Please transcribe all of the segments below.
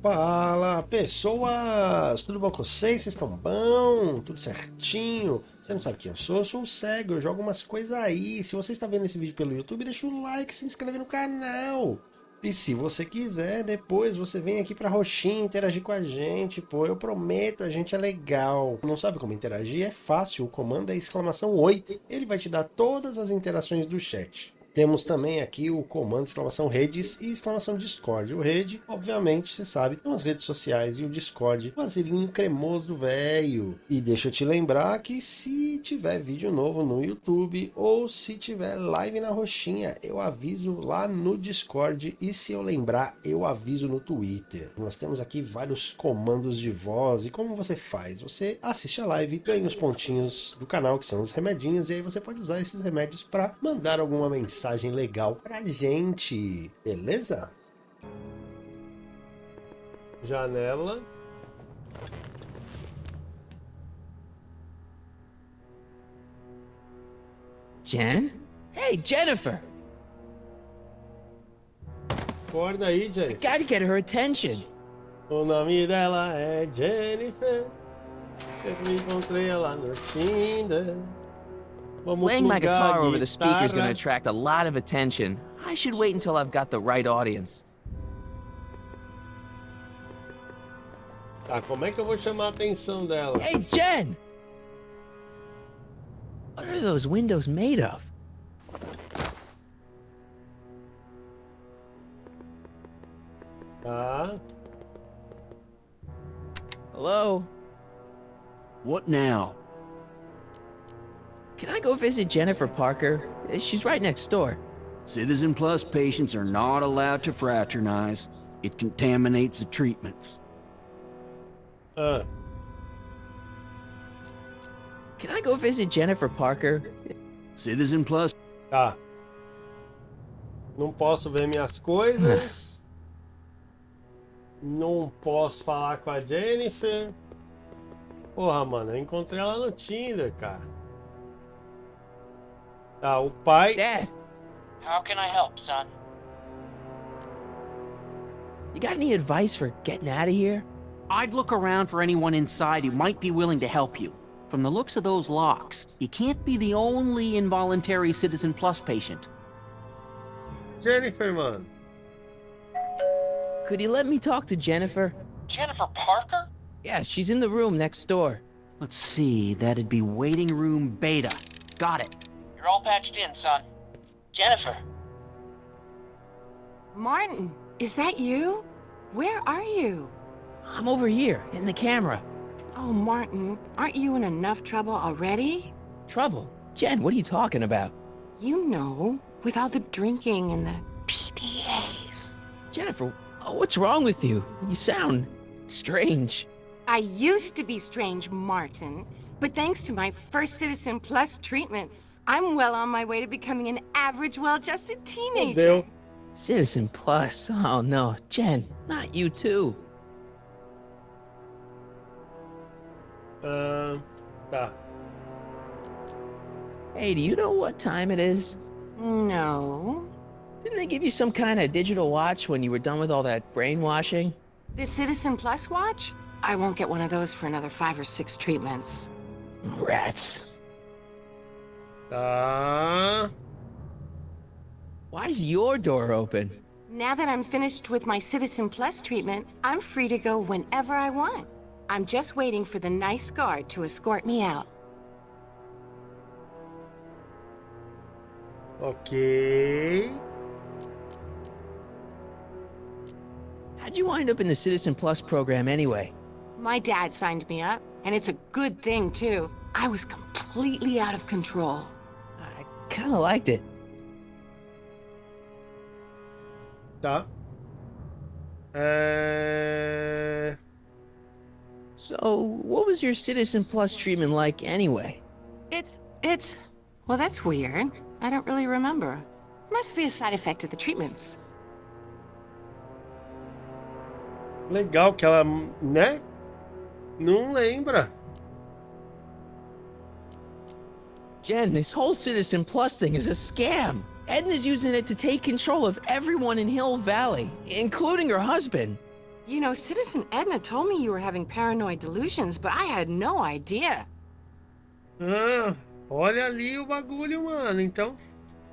Fala, pessoas! Tudo bom com vocês? Vocês estão bom? Tudo certinho? Você não sabe quem eu sou um cego, eu jogo umas coisas aí. Se você está vendo esse vídeo pelo YouTube, deixa o like, se inscreve no canal. E se você quiser, depois você vem aqui pra Roxinha interagir com a gente, pô, eu prometo, a gente é legal. Não sabe como interagir? É fácil, o comando é exclamação Oi, ele vai te dar todas as interações do chat. Temos também aqui o comando exclamação redes e exclamação Discord. O rede, obviamente, você sabe, são as redes sociais e o Discord, o vazilinho cremoso do velho. E deixa eu te lembrar que se tiver vídeo novo no YouTube ou se tiver live na Roxinha, eu aviso lá no Discord e se eu lembrar, eu aviso no Twitter. Nós temos aqui vários comandos de voz e como você faz? Você assiste a live, ganha os pontinhos do canal, que são os remedinhos, e aí você pode usar esses remédios para mandar alguma mensagem legal pra gente, beleza? Janela. Jen? Hey, Jennifer! Acorda aí, I Jennifer. gotta get her attention. O nome dela é Jennifer. Eu encontrei ela no Tinder. Vamos Playing my plugar guitar a over the speaker is gonna guitarra. attract a lot of attention. I should wait until I've got the right audience. Tá, como é que eu vou chamar a atenção dela? Hey, Jen! What are those windows made of? Tá. Hello? What now? Can I go visit Jennifer Parker? She's right next door. Citizen Plus patients are not allowed to fraternize. It contaminates the treatments. Ah, Can I go visit Jennifer Parker? Citizen Plus. tá. Não posso ver minhas coisas. Não posso falar com a Jennifer. Porra, mano, eu encontrei ela no Tinder, cara. Tá, o pai. Dad, How can I help, son? you got any advice for getting out of here? I'd look around for anyone inside who might be willing to help you. From the looks of those locks, you can't be the only involuntary Citizen Plus patient. Jennifer, mano. Could you let me talk to Jennifer? Jennifer Parker? Yeah, she's in the room next door. Let's see, that'd be waiting room beta. Got it. You're all patched in, son. Jennifer. Martin, is that you? Where are you? I'm over here, in the camera. Oh, Martin, aren't you in enough trouble already? Trouble? Jen, what are you talking about? You know, with all the drinking and the PDAs. Jennifer, what's wrong with you? You sound strange. I used to be strange, Martin, but thanks to my first Citizen Plus treatment, I'm well on my way to becoming an average, well-adjusted teenager. Deu. Citizen Plus? Oh no, Jen, not you too. Tá. Hey, do you know what time it is? No. Didn't they give you some kind of digital watch when you were done with all that brainwashing? The Citizen Plus watch? I won't get one of those for another 5 or 6 treatments. Rats. Tá. Why's your door open? Now that I'm finished with my Citizen Plus treatment, I'm free to go whenever I want. I'm just waiting for the nice guard to escort me out. Ok. How'd you wind up in the Citizen Plus program anyway? My dad signed me up, and it's a good thing, too. I was completely out of control. I kinda liked it. Tá. So, what was your Citizen Plus treatment like anyway? Well, that's weird. I don't really remember. Must be a side effect of the treatments. Legal que ela, né? Não lembra. Jen, this whole Citizen Plus thing is a scam. Edna's using it to take control of everyone in Hill Valley, including her husband. You know, Citizen Edna told me you were having paranoid delusions, but I had no idea. Ah, olha ali o bagulho, mano. Então,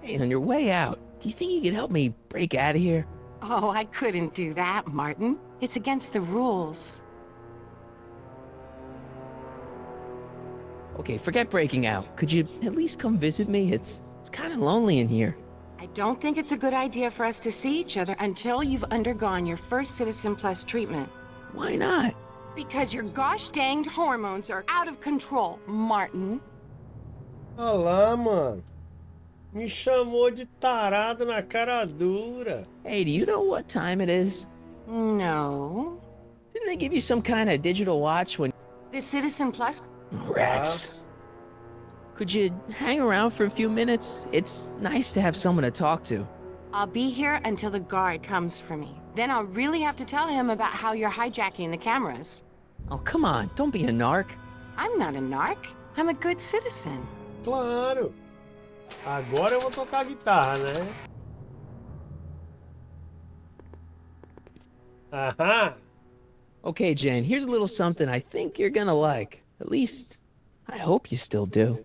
Hey, on your way out, do you think you could help me break out of here? Oh, I couldn't do that, Martin. It's against the rules. Okay, forget breaking out. Could you at least come visit me? It's kind of lonely in here. I don't think it's a good idea for us to see each other until you've undergone your first Citizen Plus treatment. Why not? Because your gosh danged hormones are out of control, Martin. olha lá, mano. Me chamou de tarado na cara dura. Hey, do you know what time it is? No. Didn't they give you some kind of digital watch when... The Citizen Plus? Rats. Could you hang around for a few minutes? It's nice to have someone to talk to. I'll be here until the guard comes for me. Then I'll really have to tell him about how you're hijacking the cameras. Oh, come on, don't be a narc. I'm not a narc. I'm a good citizen. Claro. Agora eu vou tocar a guitarra, né? Aham. Okay, Jen, here's a little something I think you're gonna like. At least, I hope you still do.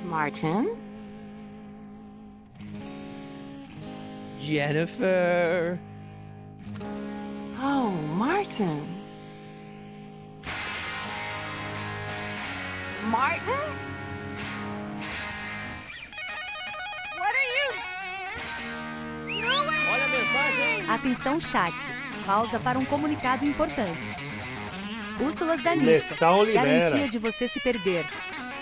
Martin? Jennifer. Oh, Martin. Martin? What are you doing? Atenção chat. Pausa para um comunicado importante. Úrsulas da Nissa. Metal libera. Garantia de você se perder.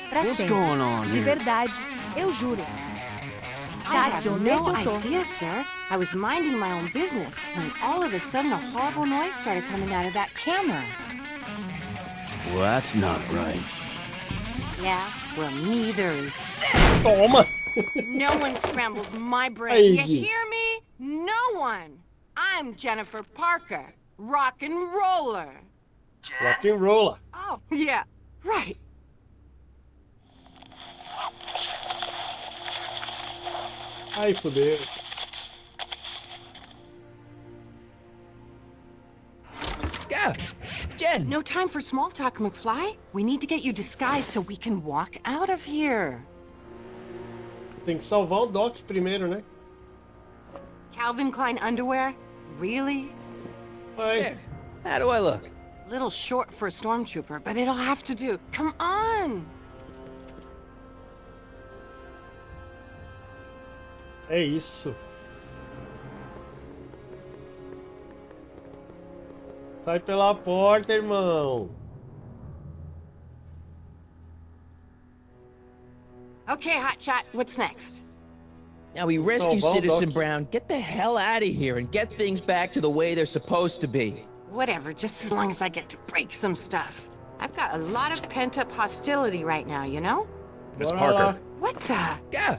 Pra What's sempre. going on De here? verdade. Eu juro. I Chat, have onde é no que eu tô? idea, sir. I was minding my own business when all of a sudden a horrible noise started coming out of that camera. Well, that's not right. Yeah, well, neither is Toma. No one scrambles my brain. Ay. You hear me? No one. I'm Jennifer Parker, rock and roller. Rock and roll. Oh, yeah, right. Ai, fudeu. Go! Jen! No time for small talk, McFly. We need to get you disguised so we can walk out of here. Tem que salvar o Doc primeiro, né? Calvin Klein underwear? Really? Vai. There. How do I look? Little short for a stormtrooper, but it'll have to do. Come on! É isso. Sai pela porta, irmão. Okay, Hotshot, what's next? Now we rescue Well, Citizen Doc. Brown, get the hell out of here, and get things back to the way they're supposed to be. Whatever, just as long as I get to break some stuff. I've got a lot of pent-up hostility right now, you know? Miss Bora Parker, lá. What the? Go!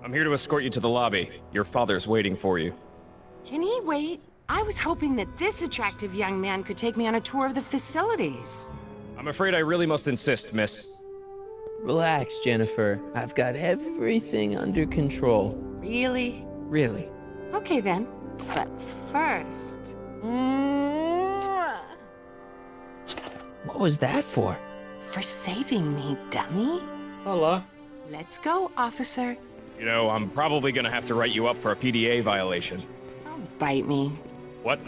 I'm here to escort you to the lobby. Your father's waiting for you. Can he wait? I was hoping that this attractive young man could take me on a tour of the facilities. I'm afraid I really must insist, miss. Relax, Jennifer. I've got everything under control. Really? Really. Okay then. But first... Mwah! What was that for? For saving me, dummy. Olha lá. Let's go, officer. You know, I'm probably gonna have to write you up for a PDA violation. Don't bite me. What?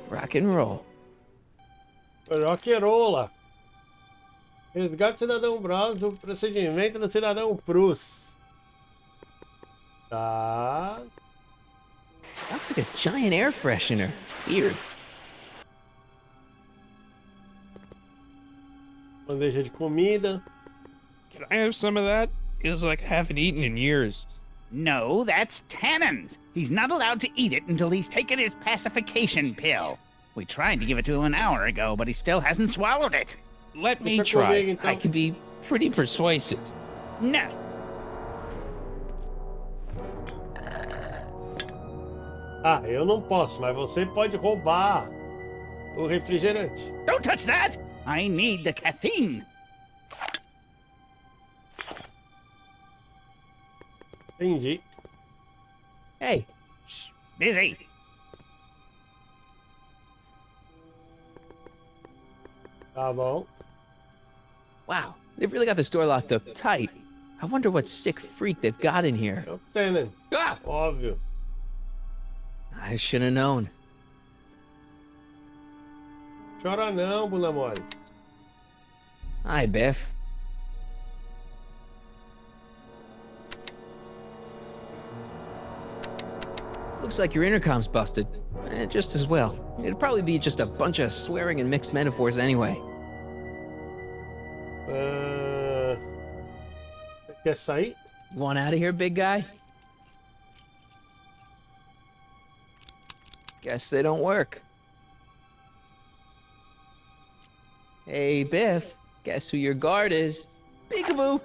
Rock and roll. Rock'n'rolla. Resgate cidadão Bros do procedimento do cidadão Prus. Tá. Looks like a giant air freshener. Weird. Bandeja de comida. Can I have some of that? Feels like I haven't eaten in years. No, that's Tannen's. He's not allowed to eat it until he's taken his pacification pill. We tried to give it to him an hour ago, but he still hasn't swallowed it. Let me Deixa comigo, try. então. I can be pretty persuasive. No. Ah, eu não posso, mas você pode roubar o refrigerante. Don't touch that! I need the caffeine. Entendi. Hey, Shh, busy. Tá bom. Wow, they've really got this door locked up tight. I wonder what sick freak they've got in here. É o Tenant. Ah! Óbvio. I should have known. Chora não, bunda mole. Hi, Biff. Looks like your intercom's busted. Just as well. It'd probably be just a bunch of swearing and mixed metaphors anyway. Você quer sair? You want out of here, big guy? Guess they don't work. Hey, Biff. Guess who your guard is? Peekaboo!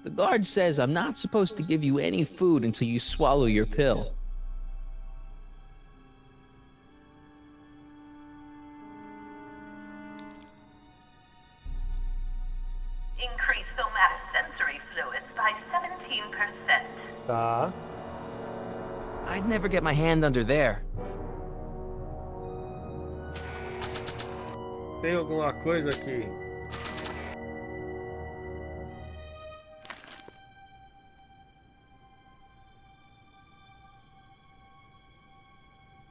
The guard says I'm not supposed to give you any food until you swallow your pill. Increase somatosensory fluids by 17%. Tá. I'd never get my hand under there. Tem alguma coisa aqui?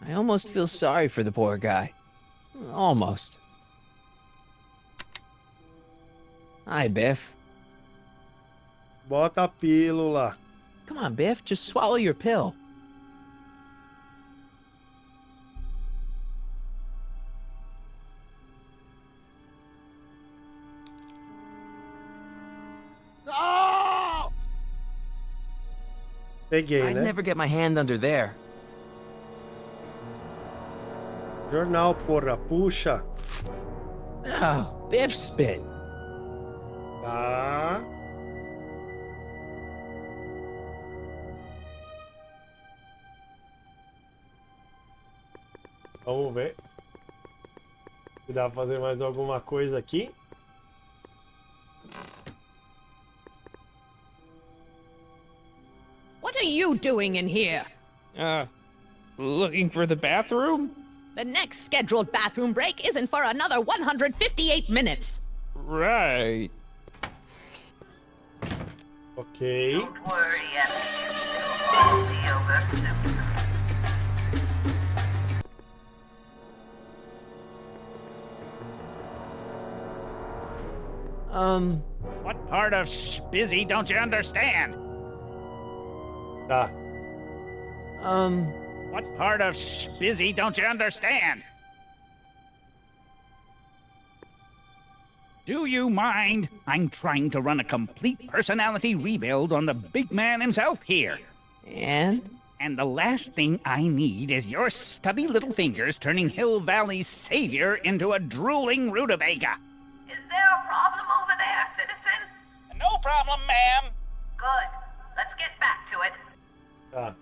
I almost feel sorry for the poor guy. Almost. Hi, Biff. Bota a pílula. Come on, Biff, just swallow your pill. Peguei, I'd né? never get my hand under there. Jornal, porra. Puxa. Oh, Biff spit. Tá. Vamos ver. Se dá pra fazer mais alguma coisa aqui. What are you doing in here? Looking for the bathroom? The next scheduled bathroom break isn't for another 158 minutes. Right. Ok. Don't worry, Emily. It'll be over soon. What part of spizzy don't you understand? Tá. What part of spizzy don't you understand? Do you mind? I'm trying to run a complete personality rebuild on the big man himself here. And? And the last thing I need is your stubby little fingers turning Hill Valley's savior into a drooling rutabaga. Is there a problem over there, citizen? No problem, ma'am. Good. Let's get back to it. Tá.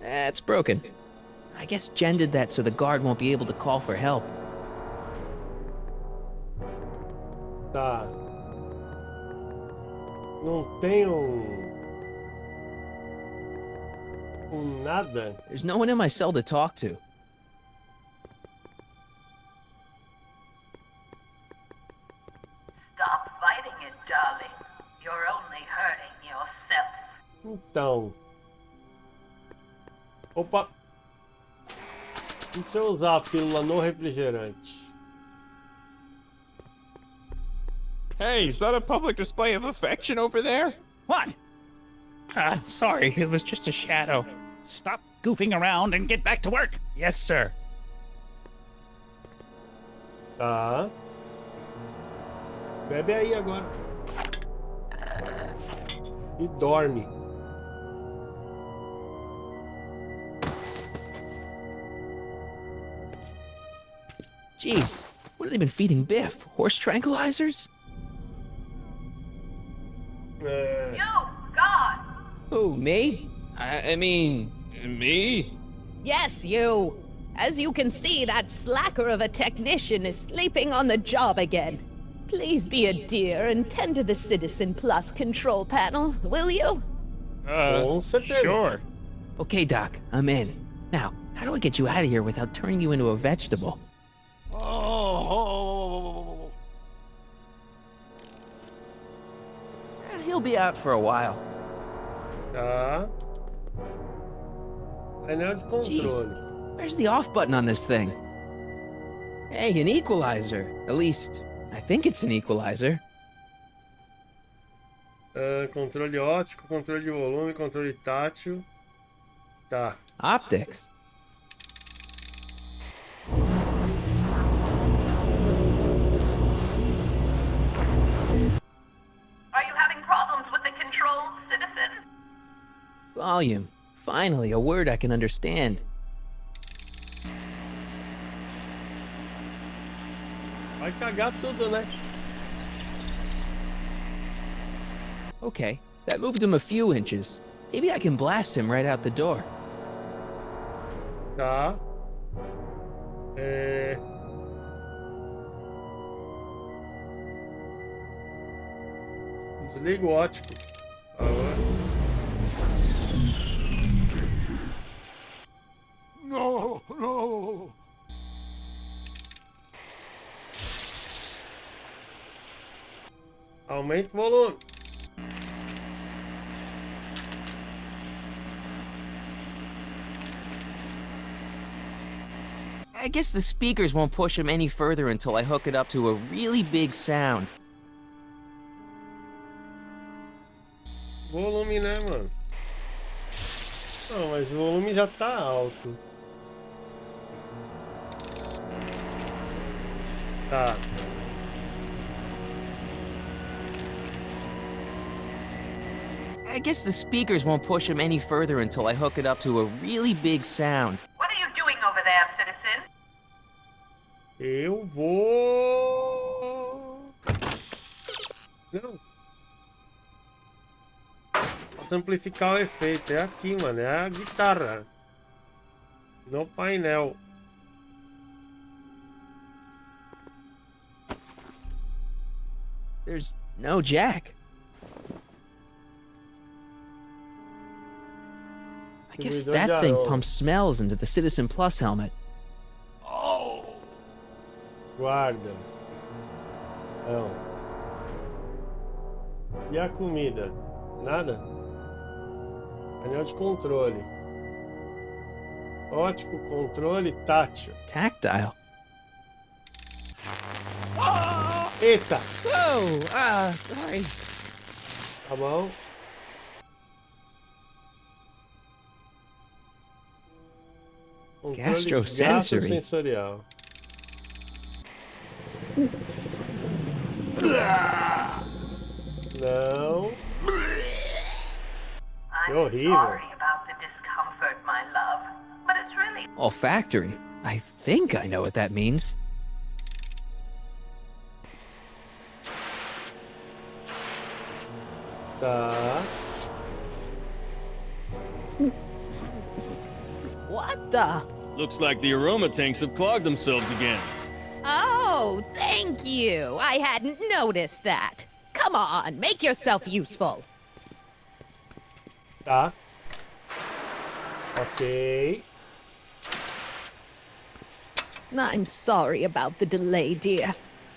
It's broken. I guess Jen did that so the guard won't be able to call for help. Tá. Não tem nada. There's no one in my cell to talk to. Stop fighting it, darling. You're only hurting yourself. Então. Opa. E se eu usar a pílula no refrigerante? Hey, is that a public display of affection over there? What? Sorry, it was just a shadow. Stop goofing around and get back to work. Yes, sir. Tá. Bebe aí agora. E dorme. Jeez, what have they been feeding Biff? Horse tranquilizers? É... You, God! Who, me? I mean, me? Yes, you. As you can see, that slacker of a technician is sleeping on the job again. Please be a dear and tend to the Citizen Plus control panel, will you? Com certeza. Sure. Okay, Doc, I'm in. Now, how do I get you out of here without turning you into a vegetable? He'll be out for a while. Tá. Painel de Jeez, controle. where's the off button on this thing? Hey, an equalizer. At least, I think it's an equalizer. Controle óptico, controle de volume, controle tátil. Tá. Optics. Are you having problems with the controls, citizen? Volume. Finally, a word I can understand. Vai cagar tudo, né? Okay, that moved him a few inches. Maybe I can blast him right out the door. Tá. Desliga o ótico. No, no. Aumenta o volume. I guess the speakers won't push him any further until I hook it up to a really big sound. Volume, né, mano? Não, mas o volume já tá alto. Tá. I guess the speakers won't push him any further until I hook it up to a really big sound. What are you doing over there, citizen? Eu vou... Não. Posso amplificar o efeito. É aqui, mano. É a guitarra. No painel. There's no jack. I guess that thing pumps smells into the Citizen Plus helmet. Oh! Guarda. Não. E a comida? Nada? Painel de controle. Ótico, controle tátil. Tactile. Eita! Oh, sorry. Tá bom. Gastrosensory. Sensorial. Não. Que horrível. Sorry about the discomfort, my love, but it's really Olfactory. I think I know what that means. Tá. What the? Looks like the aroma tanks have clogged themselves again. Oh, thank you. I hadn't noticed that. Come on, make yourself useful. Tá. Ok. I'm sorry about the delay, dear.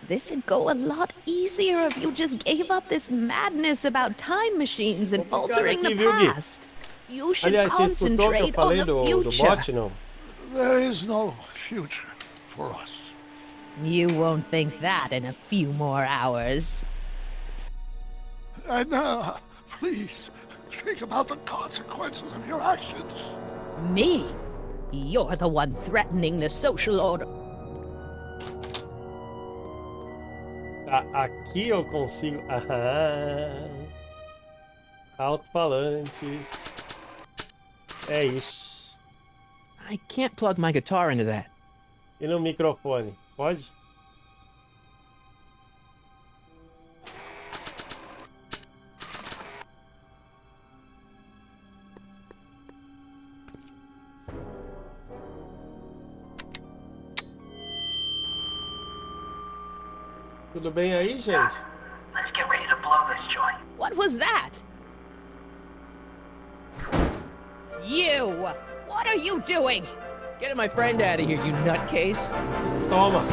This'd go a lot easier if you just gave up this madness about time machines and altering the past. You should Aliás, você escutou o que eu concentrate on falei the do future. bot, não? There is no future for us. You won't think that in a few more hours. And please, think about the consequences of your actions. Me? You're the one threatening the social order. Tá, aqui eu consigo... Aham. Alto-falantes. É isso. I can't plug my guitar into that. E no microfone? Pode? Tudo bem aí, gente? Let's get ready to blow this joint. What was that? You! What are you doing? Getting my friend out of here, you nutcase. Toma.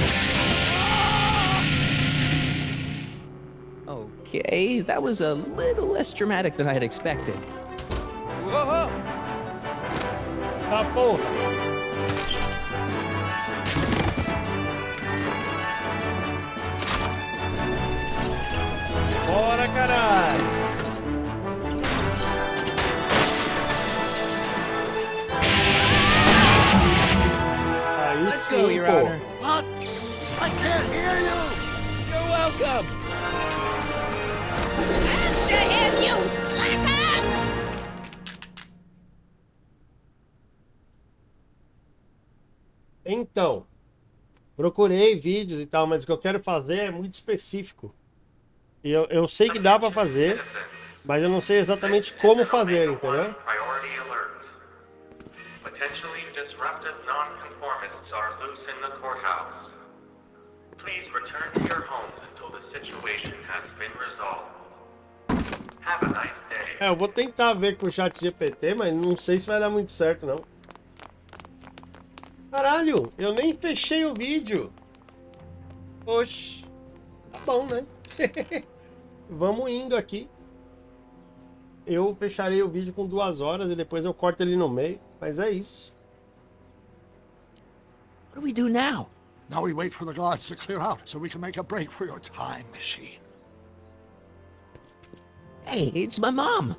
Okay, that was a little less dramatic than I had expected. Whoa! Tá, porra. Bora, caralho. Aí Let's sim, go, Your pô. Honor. What? I can't hear you! You're welcome. After him, you slacker! Então, procurei vídeos e tal, mas o que eu quero fazer é muito específico. E eu sei que dá pra fazer, mas eu não sei exatamente como fazer, entendeu? Priority alert. Potentially disruptive nonconformists are loose in the courthouse. Please return to your homes until the situation has been resolved. Have a nice day. Eu vou tentar ver com o chat GPT, mas não sei se vai dar muito certo, não. Caralho, eu nem fechei o vídeo. Oxi. Tá bom, né? Vamos indo aqui. Eu fecharei o vídeo com 2 horas e depois eu corto ele no meio. Mas é isso. What do we do now? Now we wait for the guards to clear out so we can make a break for your time machine. Hey, it's my mom.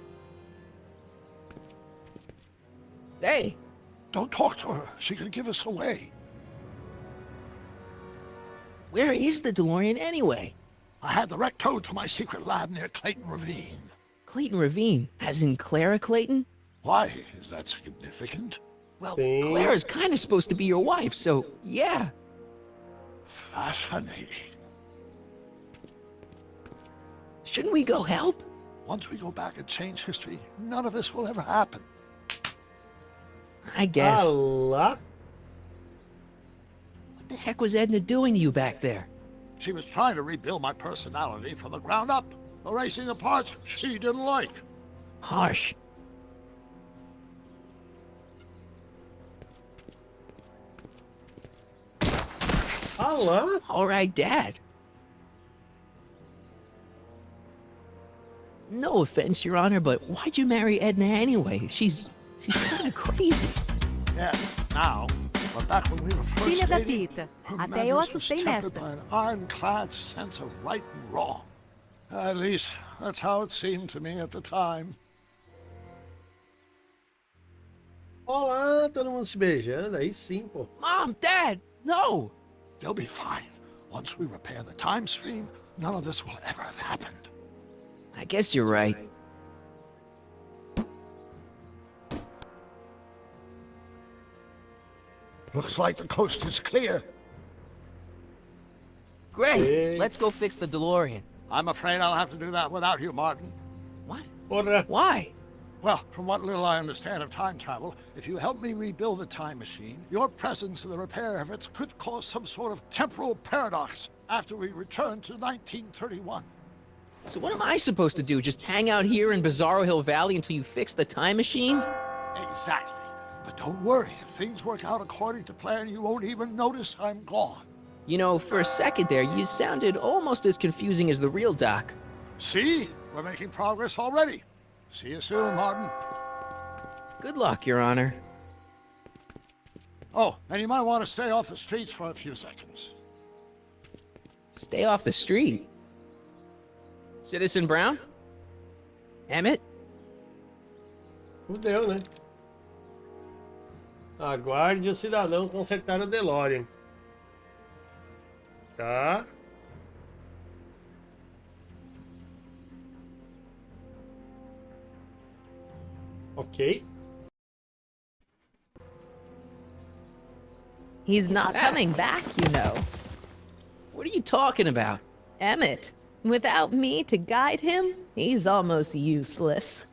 Hey. Don't talk to her. She could give us away. Where is the DeLorean anyway? I had the wreck towed to my secret lab near Clayton Ravine. Clayton Ravine, as in Clara Clayton? Why? Is that significant? Well, Clara's kind of supposed to be your wife, so yeah. Fascinating. Shouldn't we go help? Once we go back and change history, none of this will ever happen. I guess. Olá. What the heck was Edna doing to you back there? She was trying to rebuild my personality from the ground up, erasing the parts she didn't like. Harsh. Olá. All right, Dad. No offense, Your Honor, but why'd you marry Edna anyway? She's kind of crazy. Yeah, now. But back when we were first Filha da dating, Pita, her até eu madness was assustei tempered nesta. by an ironclad sense of right and wrong. At least, that's how it seemed to me at the time. Olá, todo mundo se beijando. Aí sim, pô. Mom, Dad, no! They'll be fine. Once we repair the time stream, none of this will ever have happened. I guess you're right. Looks like the coast is clear. Great. Hey. Let's go fix the DeLorean. I'm afraid I'll have to do that without you, Martin. What? Porra. Why? Well, from what little I understand of time travel, if you help me rebuild the time machine, your presence in the repair efforts could cause some sort of temporal paradox after we return to 1931. So what am I supposed to do? Just hang out here in Bizarro Hill Valley until you fix the time machine? Exactly. But don't worry, if things work out according to plan, you won't even notice I'm gone. You know, for a second there, you sounded almost as confusing as the real Doc. See? We're making progress already. See you soon, Martin. Good luck, Your Honor. Oh, and you might want to stay off the streets for a few seconds. Stay off the street. Citizen Brown? Emmett? Fudeu, né? Aguarde o cidadão consertar o DeLorean. Tá. Ok. He's not coming back, you know. What are you talking about? Emmett, without me to guide him, he's almost useless.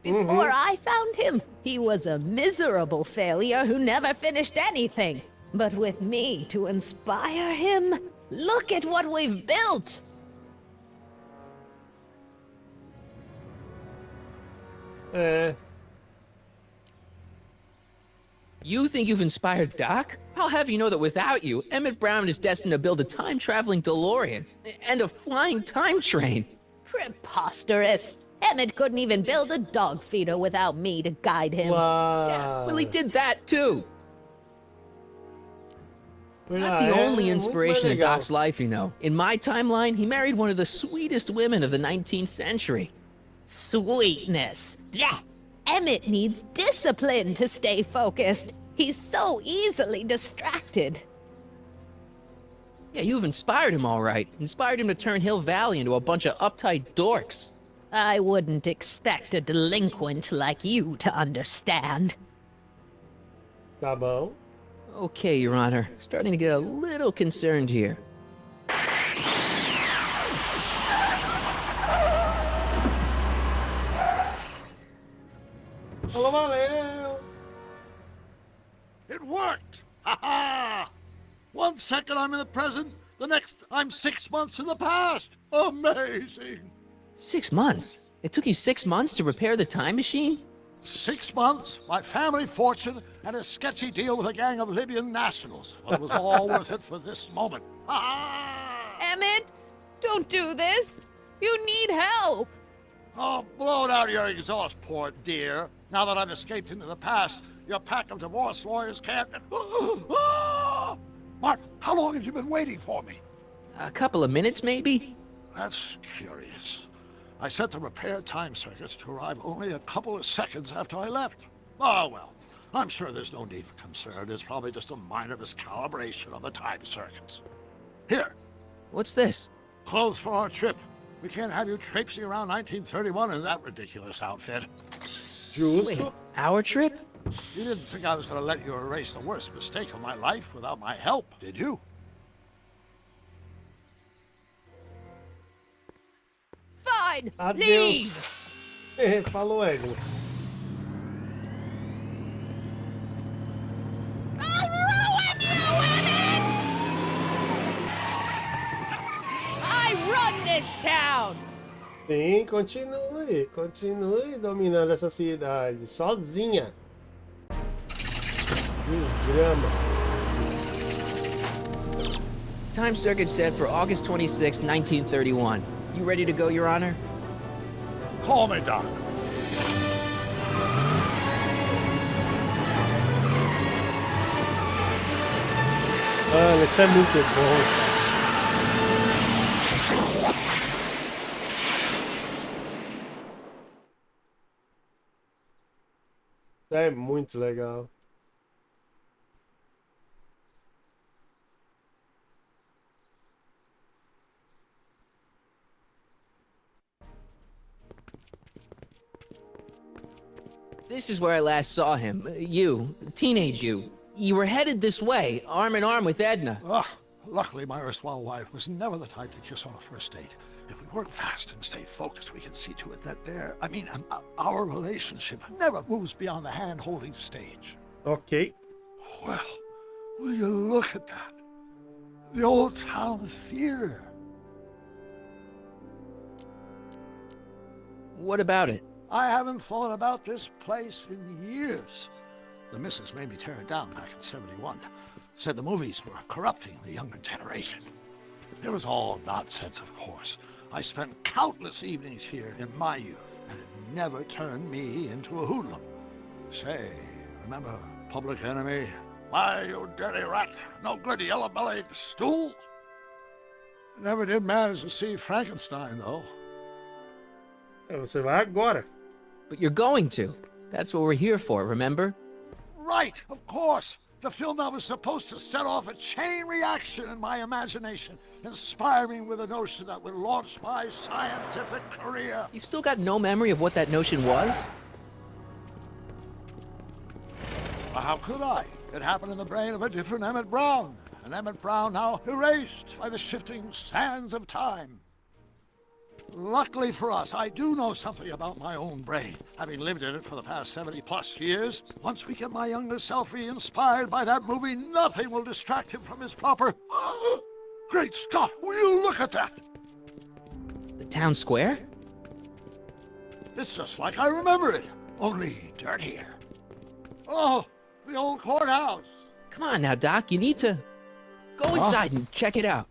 Before I found him, he was a miserable failure who never finished anything. But with me to inspire him, Look at what we've built! You think you've inspired Doc? I'll have you know that without you, Emmett Brown is destined to build a time-traveling DeLorean and a flying time train. Preposterous. Emmett couldn't even build a dog feeder without me to guide him. Yeah, well, he did that too. Not the only inspiration in Doc's life, you know. In my timeline, he married one of the sweetest women of the 19th century. Sweetness. Blech. Emmett needs discipline to stay focused. He's so easily distracted. Yeah, you've inspired him all right. Inspired him to turn Hill Valley into a bunch of uptight dorks. I wouldn't expect a delinquent like you to understand. Tá bom. Okay, Your Honor. Starting to get a little concerned here. Falou, valeu! It worked! Ha ha! 1 second I'm in the present, the next I'm 6 months in the past. Amazing! 6 months? It took you 6 months to repair the time machine? 6 months, my family fortune, and a sketchy deal with a gang of Libyan nationals. But it was all worth it for this moment. Emmett, don't do this. You need help. Oh, blow out your exhaust, poor dear. Now that I've escaped into the past, your pack of divorce lawyers can't... Mart, how long have you been waiting for me? A couple of minutes, maybe? That's curious. I set the repair time circuits to arrive only a couple of seconds after I left. Oh, well, I'm sure there's no need for concern. It's probably just a minor miscalibration of the time circuits. Here. What's this? Clothes for our trip. We can't have you traipsing around 1931 in that ridiculous outfit. Wait, our trip? You didn't think I was going to let you erase the worst mistake of my life without my help, did you? Fine, Adeus. leave. Falou, Egli. I'll ruin you, Emmett! I run this town! Sim, continue dominando essa cidade, sozinha. Drama. Time circuit set for August 26, 1931. You ready to go, Your Honor? Call me, Doc. Mano, isso é muito bom. Isso é muito legal. This is where I last saw him. You, teenage you. You were headed this way, arm in arm with Edna. Luckily, my erstwhile wife was never the type to kiss on a first date. If we work fast and stay focused, we can see to it that our relationship never moves beyond the hand-holding stage. Ok. Well, will you look at that? The old town theater. What about it? I haven't thought about this place in years. The missus made me tear it down back in '71. Said the movies were corrupting the younger generation. It was all nonsense, of course. I spent countless evenings here in my youth, and it never turned me into a hoodlum. Say, remember Public Enemy? Why, you dirty rat, no good yellow-bellied stool? I never did manage to see Frankenstein, though. Você vai agora. But you're going to. That's what we're here for, remember? Right, of course. The film that was supposed to set off a chain reaction in my imagination, inspiring with a notion that would launch my scientific career. You've still got no memory of what that notion was? Well, how could I? It happened in the brain of a different Emmett Brown. An Emmett Brown now erased by the shifting sands of time. Luckily for us, I do know something about my own brain, having lived in it for the past 70+ years. Once we get my younger self re-inspired by that movie, nothing will distract him from his proper Great Scott, will you look at that? The town square? It's just like I remember it, only dirtier. Oh, the old courthouse. Come on now, Doc, you need to go inside and check it out.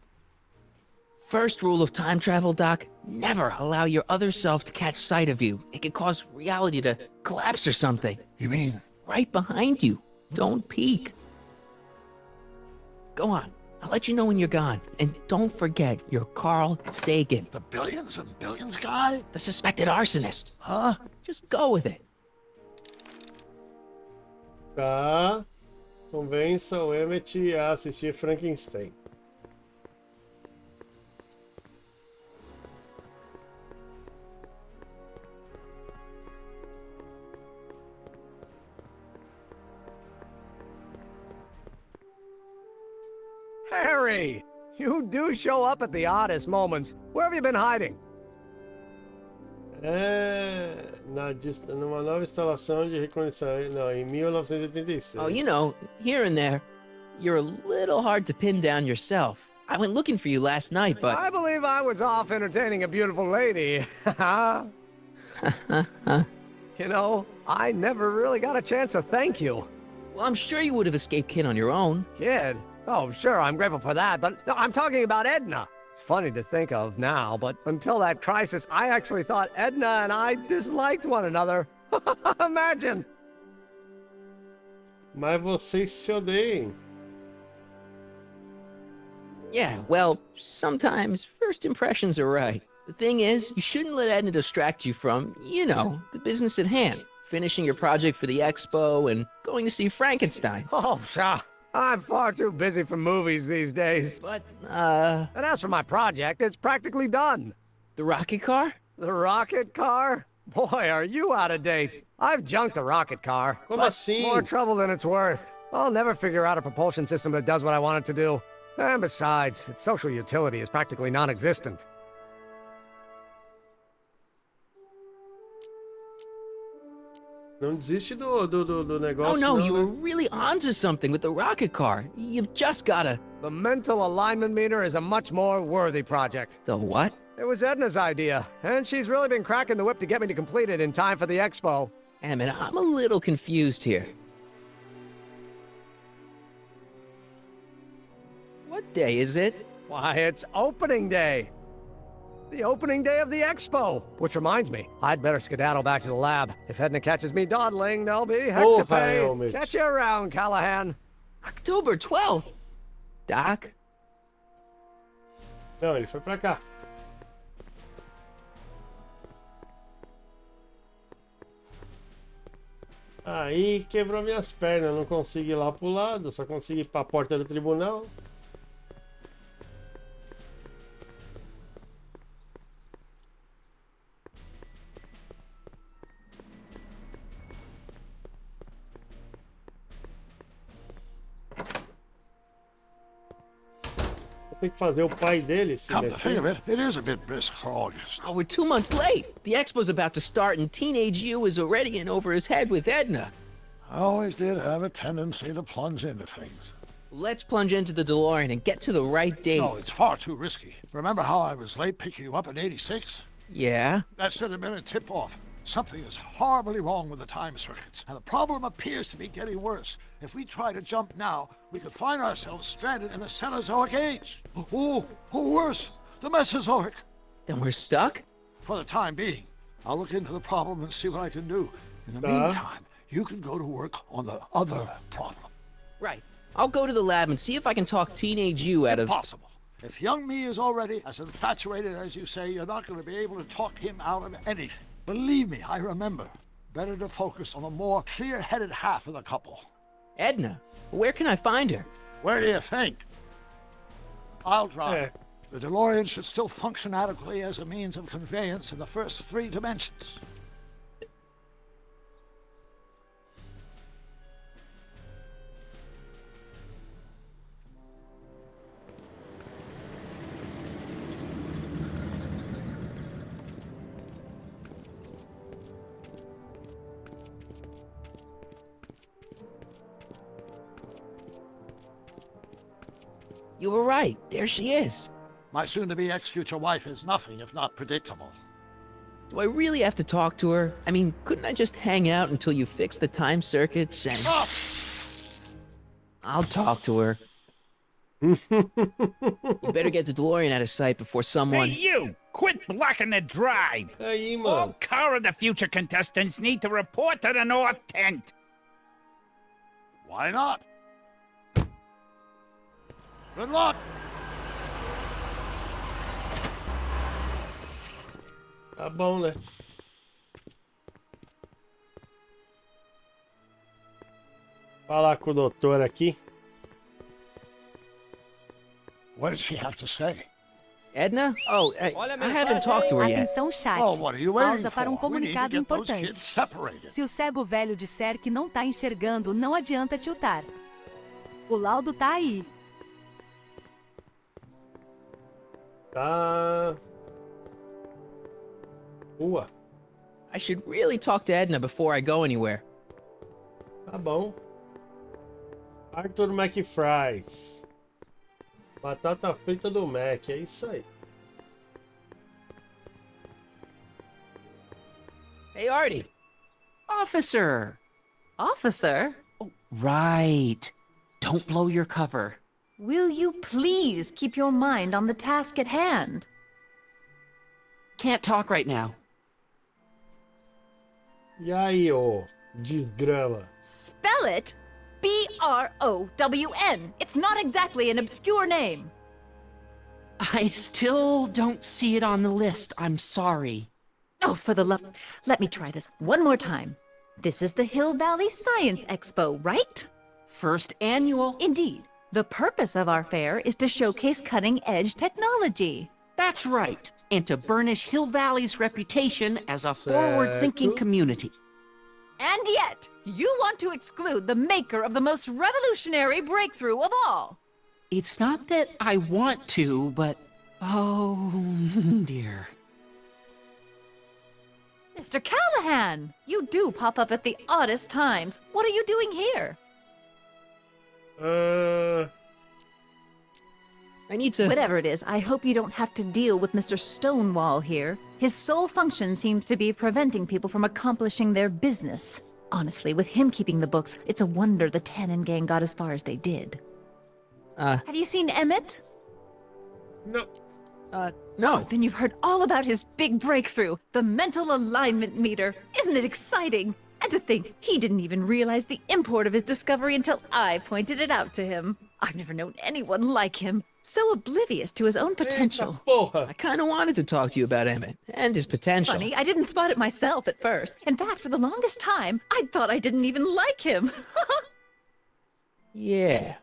First rule of time travel, Doc, never allow your other self to catch sight of you. It could cause reality to collapse or something. You mean? Right behind you. Don't peek. Go on. I'll let you know when you're gone. And don't forget, you're Carl Sagan. The billions and billions guy? The suspected arsonist. Huh? Just go with it. Tá. Convença o Emmett a assistir Frankenstein. Harry! You do show up at the oddest moments. Where have you been hiding? Numa nova instalação de reconhecimento, não, em 1986. Oh, you know, here and there, you're a little hard to pin down yourself. I went looking for you last night, but... I believe I was off entertaining a beautiful lady. You know, I never really got a chance to thank you. Well, I'm sure you would have escaped Kid on your own. Kid? Oh, sure, I'm grateful for that, but no, I'm talking about Edna. It's funny to think of now, but until that crisis, I actually thought Edna and I disliked one another. Imagine! Mas vocês se odeiem. Yeah, well, sometimes first impressions are right. The thing is, you shouldn't let Edna distract you from, you know, the business at hand. Finishing your project for the expo and going to see Frankenstein. Oh, sure. I'm far too busy for movies these days. But, And as for my project, it's practically done. The rocket car? The rocket car? Boy, are you out of date. I've junked a rocket car. Como assim? More trouble than it's worth. I'll never figure out a propulsion system that does what I want it to do. And besides, its social utility is practically non-existent. Não desiste do negócio. Oh no, you were really onto something with the rocket car. You've just gotta... The mental alignment meter is a much more worthy project. The what? It was Edna's idea, and she's really been cracking the whip to get me to complete it in time for the expo. Emmett, I'm a little confused here. What day is it? Why, it's opening day. The opening day of the expo. Which reminds me, I'd better skedaddle back to the lab. If Edna catches me dawdling, there'll be heck to pay. Catch you around, Callahan. October 12th? Doc? Não, ele foi pra cá. Aí quebrou minhas pernas, eu não consigo ir lá pro lado, só consigo ir pra porta do tribunal. Tem que fazer o pai dele se Come to think of it, it is a bit brisk for August. Oh, we're 2 months late. The expo's about to start and teenage you is already in over his head with Edna. I always did have a tendency to plunge into things. Let's plunge into the DeLorean and get to the right date. No, it's far too risky. Remember how I was late picking you up in '86? Yeah? That should have been a tip-off. Something is horribly wrong with the time circuits, and the problem appears to be getting worse. If we try to jump now, we could find ourselves stranded in the Cenozoic age. Or worse, the Mesozoic. Then we're stuck? For the time being. I'll look into the problem and see what I can do. In the meantime, you can go to work on the other problem. Right. I'll go to the lab and see if I can talk teenage you out of... Impossible. If young me is already as infatuated as you say, you're not going to be able to talk him out of anything. Believe me, I remember. Better to focus on the more clear-headed half of the couple. Edna? Where can I find her? Where do you think? I'll drive. The DeLorean should still function adequately as a means of conveyance in the first 3 dimensions. You were right. There she is. My soon-to-be ex-future wife is nothing if not predictable. Do I really have to talk to her? I mean, couldn't I just hang out until you fix the time circuits and... Stop! I'll talk to her. You better get the DeLorean out of sight before someone... Hey, you! Quit blocking the drive! Aí, All mano. car of the future contestants need to report to the North Tent. Why not? Good luck! Tá bom, né? Falar com o doutor aqui. What did she have to say? Edna? Oh, I haven't talked to her yet. Atenção chat. Oh, what are you waiting Pausa para for? We need to comunicado get those importante. kids separated. Se o cego velho disser que não tá enxergando, não adianta tiltar. O laudo tá aí. Tá. Rua. I should really talk to Edna before I go anywhere. Tá bom. Arthur McFries. Batata frita do Mac, é isso aí. Hey, Artie. Officer! Officer, Right. Don't blow your cover. will you please keep your mind on the task at hand? Can't talk right now. E aí, ô desgrama? Spell it B-R-O-W-N. It's not exactly an obscure name. I still don't see it on the list. I'm sorry. Oh, for the love... Let me try this one more time. This is the Hill Valley Science Expo, right? First annual. Indeed. The purpose of our fair is to showcase cutting-edge technology. That's right. And to burnish Hill Valley's reputation as a forward-thinking community. And yet, you want to exclude the maker of the most revolutionary breakthrough of all. It's not that I want to, but... Oh, dear. Mr. Callahan, you do pop up at the oddest times. What are you doing here? I need to... Whatever it is, I hope you don't have to deal with Mr. Stonewall here. His sole function seems to be preventing people from accomplishing their business. Honestly, with him keeping the books, it's a wonder the Tannen gang got as far as they did. Have you seen Emmett? No. No. Oh, then you've heard all about his big breakthrough, the mental alignment meter. Isn't it exciting? And to think, he didn't even realize the import of his discovery until I pointed it out to him. I've never known anyone like him. So oblivious to his own potential. I kind of wanted to talk to you about Emmett and his potential. Funny, I didn't spot it myself at first. In fact, for the longest time, I thought I didn't even like him. Yeah.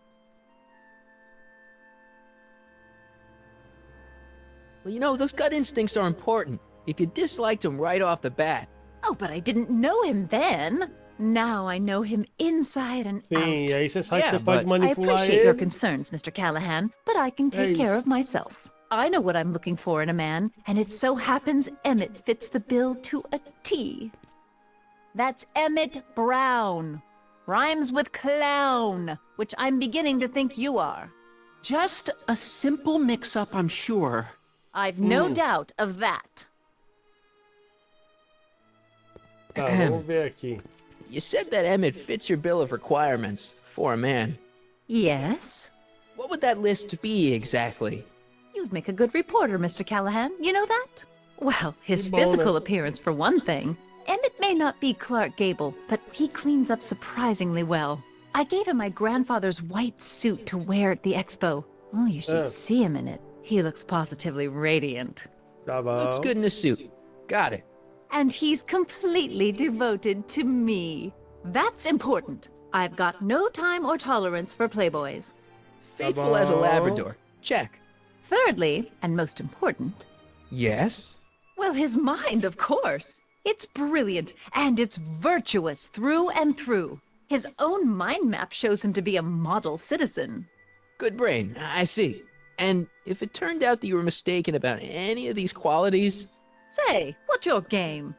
Well, you know, those gut instincts are important. If you disliked him right off the bat. Oh, but I didn't know him then. Now I know him inside and Sim, out. aí você sabe que você pode manipular I appreciate your ele. concerns, Mr. Callahan, but I can take care of myself. I know what I'm looking for in a man, and it so happens Emmett fits the bill to a T. That's Emmett Brown. Rhymes with clown, which I'm beginning to think you are. Just a simple mix-up, I'm sure. I've no doubt of that. Tá, vamos ver aqui. You said that Emmett fits your bill of requirements for a man. Yes? What would that list be exactly? You'd make a good reporter, Mr. Callahan. You know that? Well, his Bona. physical appearance for one thing. Emmett may not be Clark Gable, but he cleans up surprisingly well. I gave him my grandfather's white suit to wear at the expo. Oh, you should see him in it. He looks positively radiant. Tá bom. Looks good in a suit. Got it. And he's completely devoted to me. That's important. I've got no time or tolerance for playboys. Faithful as a Labrador. Check. Thirdly, and most important, Yes? well, his mind, of course. It's brilliant, and it's virtuous through and through. His own mind map shows him to be a model citizen. Good brain. I see. And if it turned out that you were mistaken about any of these qualities... Say, what's your game?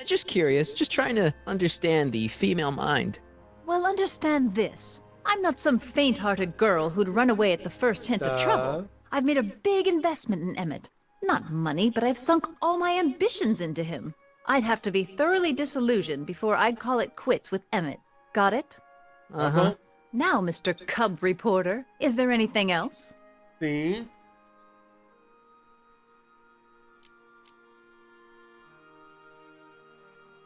Just curious. Just trying to understand the female mind. Well, understand this. I'm not some faint-hearted girl who'd run away at the first hint of trouble. I've made a big investment in Emmett. Not money, but I've sunk all my ambitions into him. I'd have to be thoroughly disillusioned before I'd call it quits with Emmett. Got it? Uh-huh. Now, Mr. Cub Reporter, is there anything else? Sim.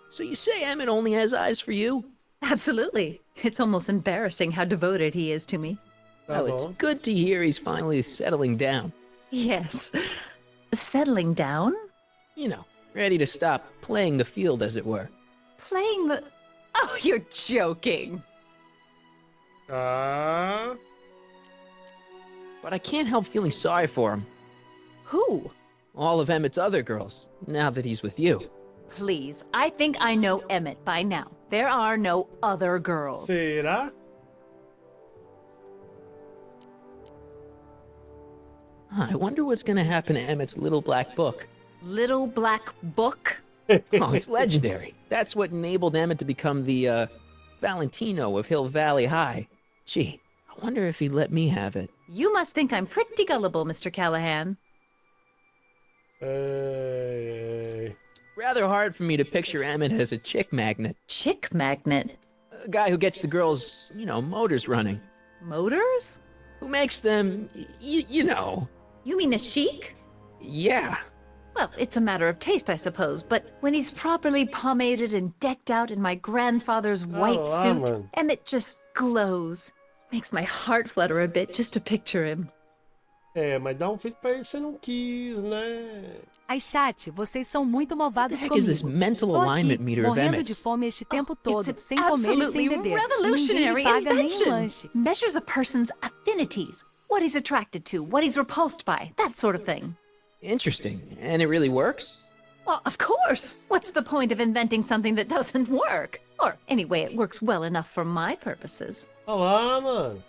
So you say Emmett only has eyes for you? Absolutely. It's almost embarrassing how devoted he is to me. Well, it's good to hear he's finally settling down. Yes. Settling down? You know, ready to stop playing the field, as it were. Playing the... Oh, you're joking. But I can't help feeling sorry for him. Who? All of Emmett's other girls, now that he's with you. Please, I think I know Emmett by now. There are no other girls. Será? I wonder what's gonna happen to Emmett's little black book. Little black book? Oh, it's legendary. That's what enabled Emmett to become the, Valentino of Hill Valley High. Gee, I wonder if he'd let me have it. You must think I'm pretty gullible, Mr. Callahan. Rather hard for me to picture Emmett as a chick magnet. Chick magnet? A guy who gets the girls, you know, motors running. Motors? Who makes them, you know. You mean a chic? Yeah. Well, it's a matter of taste, I suppose, but when he's properly pomaded and decked out in my grandfather's white suit, Emmett just glows. Makes my heart flutter a bit just to picture him. Mas dar feito pra ele você não quis, né? Ai, chat, vocês são muito malvados comigo. Is this mental alignment meter of morrendo Emmett's? de fome este tempo todo, sem comer e sem beber. Revolutionary invention. Measures a person's affinities, what he's attracted to, what he's repulsed by, that sort of thing. Interesting. And it really works? Well, of course. What's the point of inventing something that doesn't work? Or anyway, it works well enough for my purposes. Olá, mano.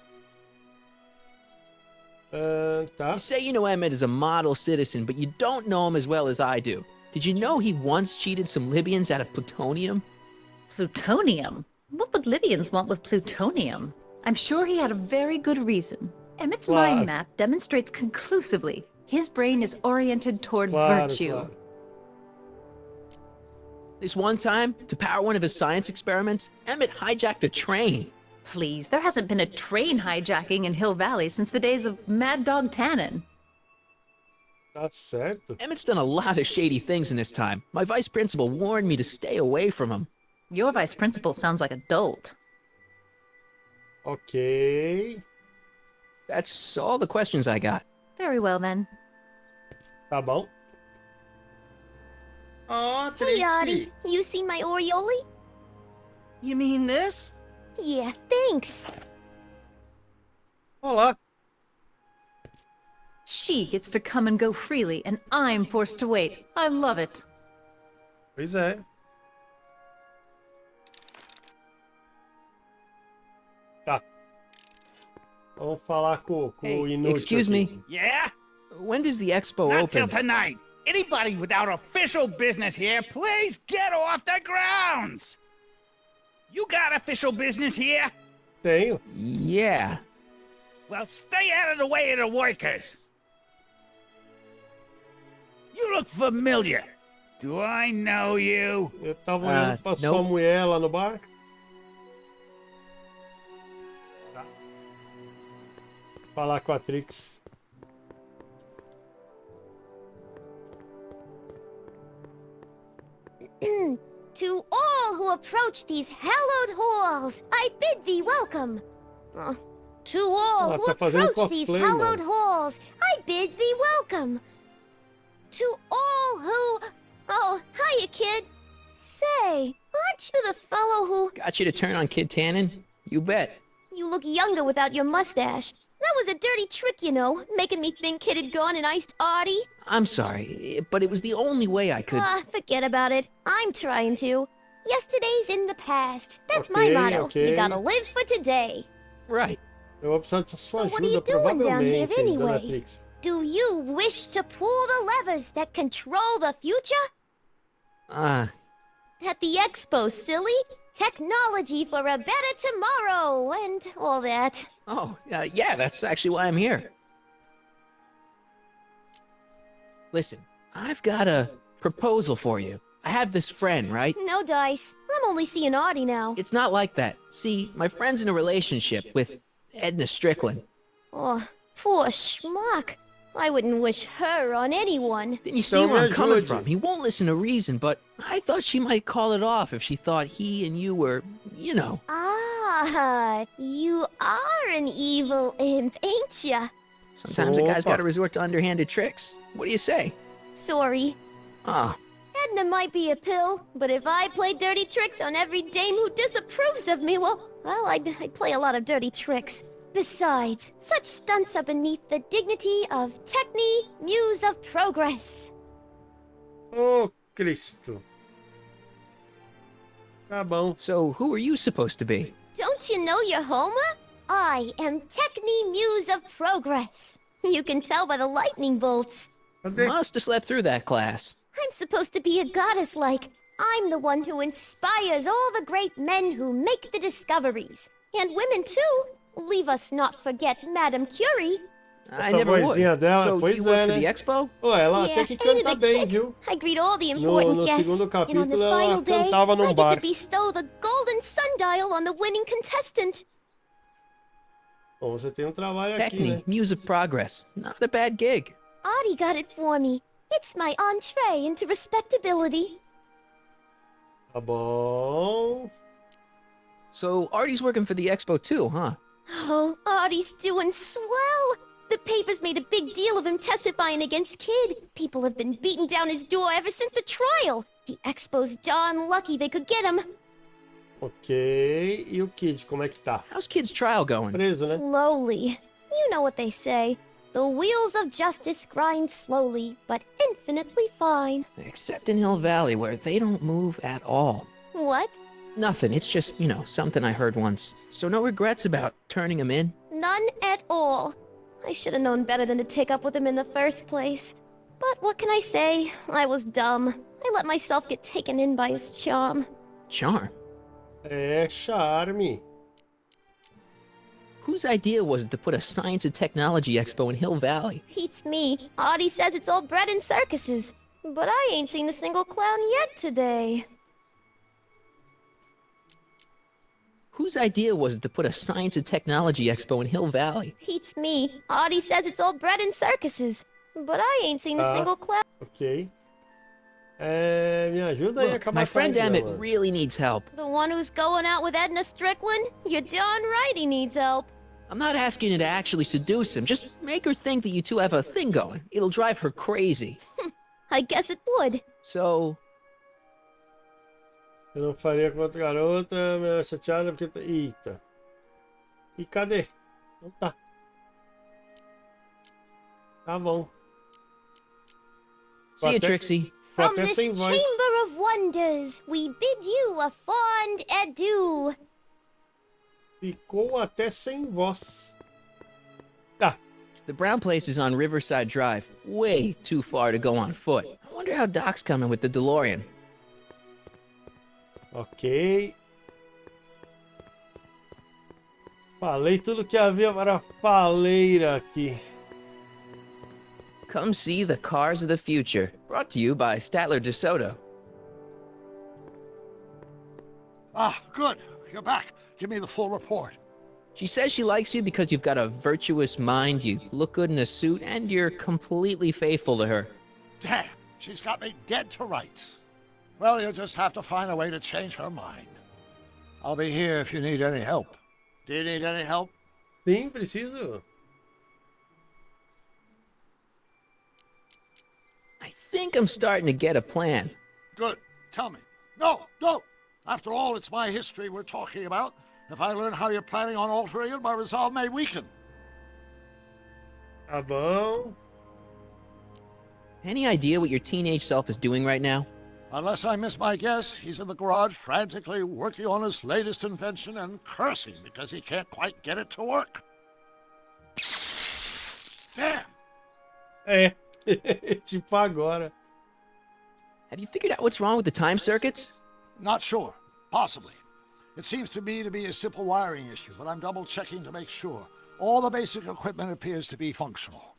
You say you know Emmett is a model citizen, but you don't know him as well as I do. Did you know he once cheated some Libyans out of plutonium? Plutonium? What would Libyans want with plutonium? I'm sure he had a very good reason. Emmett's mind map demonstrates conclusively his brain is oriented toward virtue. This one time, to power one of his science experiments, Emmett hijacked a train. Please, there hasn't been a train hijacking in Hill Valley since the days of Mad Dog Tannen. Tá certo. Emmett's done a lot of shady things in his time. My vice principal warned me to stay away from him. Your vice principal sounds like a dolt. Ok. That's all the questions I got. Very well, then. Tá bom. Oh, hey, Audie, you seen my Oriole? You mean this? Yeah, thanks. Olá. She gets to come and go freely, and I'm forced to wait. I love it. Pois é. Tá. Vamos falar com o inútil. Excuse me. Yeah? When does the expo Not open? till tonight. Anybody without official business here, please get off the grounds! You got official business here? Tenho. Yeah. Well, stay out of the way of the workers. You look familiar. Do I know you? Eu tava olhando pra sua mulher lá no bar. Tá. Falar com a Trix. To all who approach these hallowed halls, I bid thee welcome. To all who approach these hallowed halls, I bid thee welcome. To all who... Oh, hiya, kid. Say, aren't you the fellow who... Got you to turn on Kid Tannen? You bet. You look younger without your mustache. That was a dirty trick, you know, making me think Kid had gone and iced Audie. I'm sorry, but it was the only way I could... Forget about it. I'm trying to. Yesterday's in the past. That's my motto. You gotta live for today. Right. Eu vou precisar da sua So what are you ajuda, doing down here provavelmente, anyway? Dona Trix. Do you wish to pull the levers that control the future? Ah. At the expo, silly? Technology for a better tomorrow, and all that. Oh, yeah, that's actually why I'm here. Listen, I've got a proposal for you. I have this friend, right? No dice. I'm only seeing Audie now. It's not like that. See, my friend's in a relationship with Edna Strickland. Oh, poor schmuck. I wouldn't wish her on anyone. Then you see where I'm coming from. He won't listen to reason, but I thought she might call it off if she thought he and you were, you know. Ah, you are an evil imp, ain't ya? Sometimes a guy's got to resort to underhanded tricks. What do you say? Sorry. Ah. Edna might be a pill, but if I play dirty tricks on every dame who disapproves of me, well, I'd play a lot of dirty tricks. Besides, such stunts are beneath the dignity of Techne, Muse of Progress. Oh, Cristo. Tá bom. So, who are you supposed to be? Don't you know your Homer? I am Techne, Muse of Progress. You can tell by the lightning bolts. Must have slept through that class. I'm supposed to be a goddess like. I'm the one who inspires all the great men who make the discoveries. And women too. Leave us not forget Madame Curie. I never would. Dela, So pois you work é, for né? the expo? Pô, ela Yeah, tem que ain't it cantar a bem, kick? viu? I greet all the important No guests. segundo And on the capítulo ela final day, cantava num I get bar. to bestow the golden sundial on the winning contestant. Bom, você tem trabalho aqui, né? Techne, Muse of Progress. Not a bad gig. Audie got it for me. It's my entree into respectability. Tá bom. So, Artie's working for the expo too, huh? Oh, Audie's doing swell. The paper's made a big deal of him testifying against Kid. People have been beating down his door ever since the trial. The expo's darn lucky they could get him. Ok. E o Kid, como é que tá? How's Kid's trial going? Preso, né? Slowly. You know what they say. The wheels of justice grind slowly, but infinitely fine. Except in Hill Valley, where they don't move at all. What? Nothing. It's just, you know, something I heard once. So no regrets about turning him in? None at all. I should have known better than to take up with him in the first place. But what can I say? I was dumb. I let myself get taken in by his charm. Charm? É, charme. Whose idea was it to put a science and technology expo in Hill Valley? Beats me. Audie says it's all bred in circuses. But I ain't seen a single clown yet today. Whose idea was it to put a science and technology expo in Hill Valley? Beats me. Audie says it's all bred in circuses. But I ain't seen a single clown. Ok. Me ajuda aí a Look, acabar my friend com a Emmett grama. really needs help. The one who's going out with Edna Strickland? You're darn right he needs help. I'm not asking you to actually seduce him. Just make her think that you two have a thing going. It'll drive her crazy. I guess it would. So, Eu não faria com outra garota, me chateada porque... Eita. E cadê? Não tá. Tá bom. see you, Até- Trixie. Ficou From até this sem voz. chamber of wonders, we bid you a fond adieu. Ficou até sem voz. Tá. The brown place is on Riverside Drive. Way too far to go on foot. I wonder how Doc's coming with the DeLorean. Ok. Falei tudo que havia para faleira aqui. Come see the cars of the future. Brought to you by Statler DeSoto. Ah, good. You're back. Give me the full report. She says she likes you because you've got a virtuous mind, you look good in a suit, and you're completely faithful to her. Damn, she's got me dead to rights. Well, you'll just have to find a way to change her mind. I'll be here if you need any help. Do you need any help? Sim, preciso. I think I'm starting to get a plan. Good. Tell me. No, no. After all, it's my history we're talking about. If I learn how you're planning on altering it, my resolve may weaken. Tá bom. Any idea what your teenage self is doing right now? Unless I miss my guess, he's in the garage frantically working on his latest invention and cursing because he can't quite get it to work. Damn! É. Tipo agora. Have you figured out what's wrong with the time circuits? Not sure. Possibly. It seems to me to be a simple wiring issue, but I'm double-checking to make sure. All the basic equipment appears to be functional.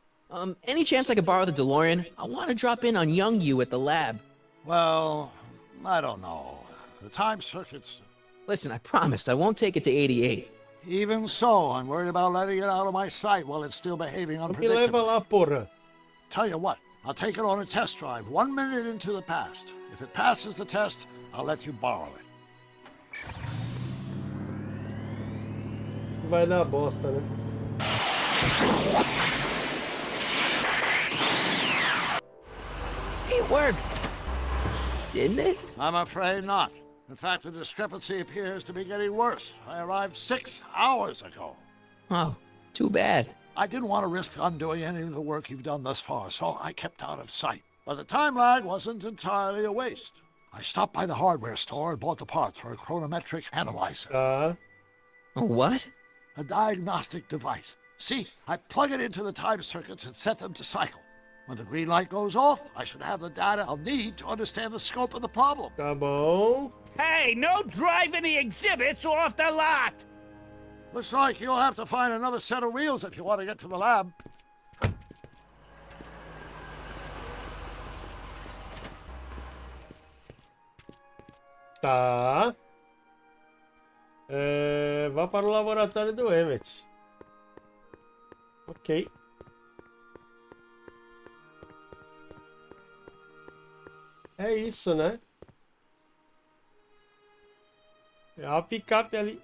Any chance I could borrow the DeLorean? I want to drop in on young you at the lab. Well, I don't know. The time circuits... Listen, I promise I won't take it to 88. Even so, I'm worried about letting it out of my sight while it's still behaving unpredictably. Me leva lá, porra. Tell you what, I'll take it on a test drive 1 minute into the past. If it passes the test, I'll let you borrow it. Vai dar bosta, né? It worked! Didn't it? I'm afraid not. In fact, the discrepancy appears to be getting worse. I arrived 6 hours ago. Oh, too bad. I didn't want to risk undoing any of the work you've done thus far, so I kept out of sight. But the time lag wasn't entirely a waste. I stopped by the hardware store and bought the parts for a chronometric analyzer. A what? A diagnostic device. See, I plug it into the time circuits and set them to cycle. When the green light goes off, I should have the data I'll need to understand the scope of the problem. Tá bom. Hey, no driving the exhibits off the lot! Looks like you'll have to find another set of wheels if you want to get to the lab. Tá. Vá para o laboratório do Emmett. Ok. É isso, né? É uma picape ali.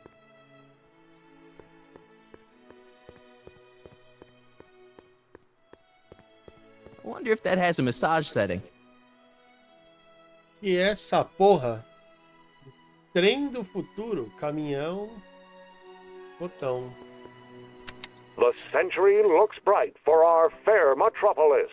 I wonder if that has a massage setting. E essa porra? Trem do futuro, caminhão, botão. The century looks bright for our fair metropolis.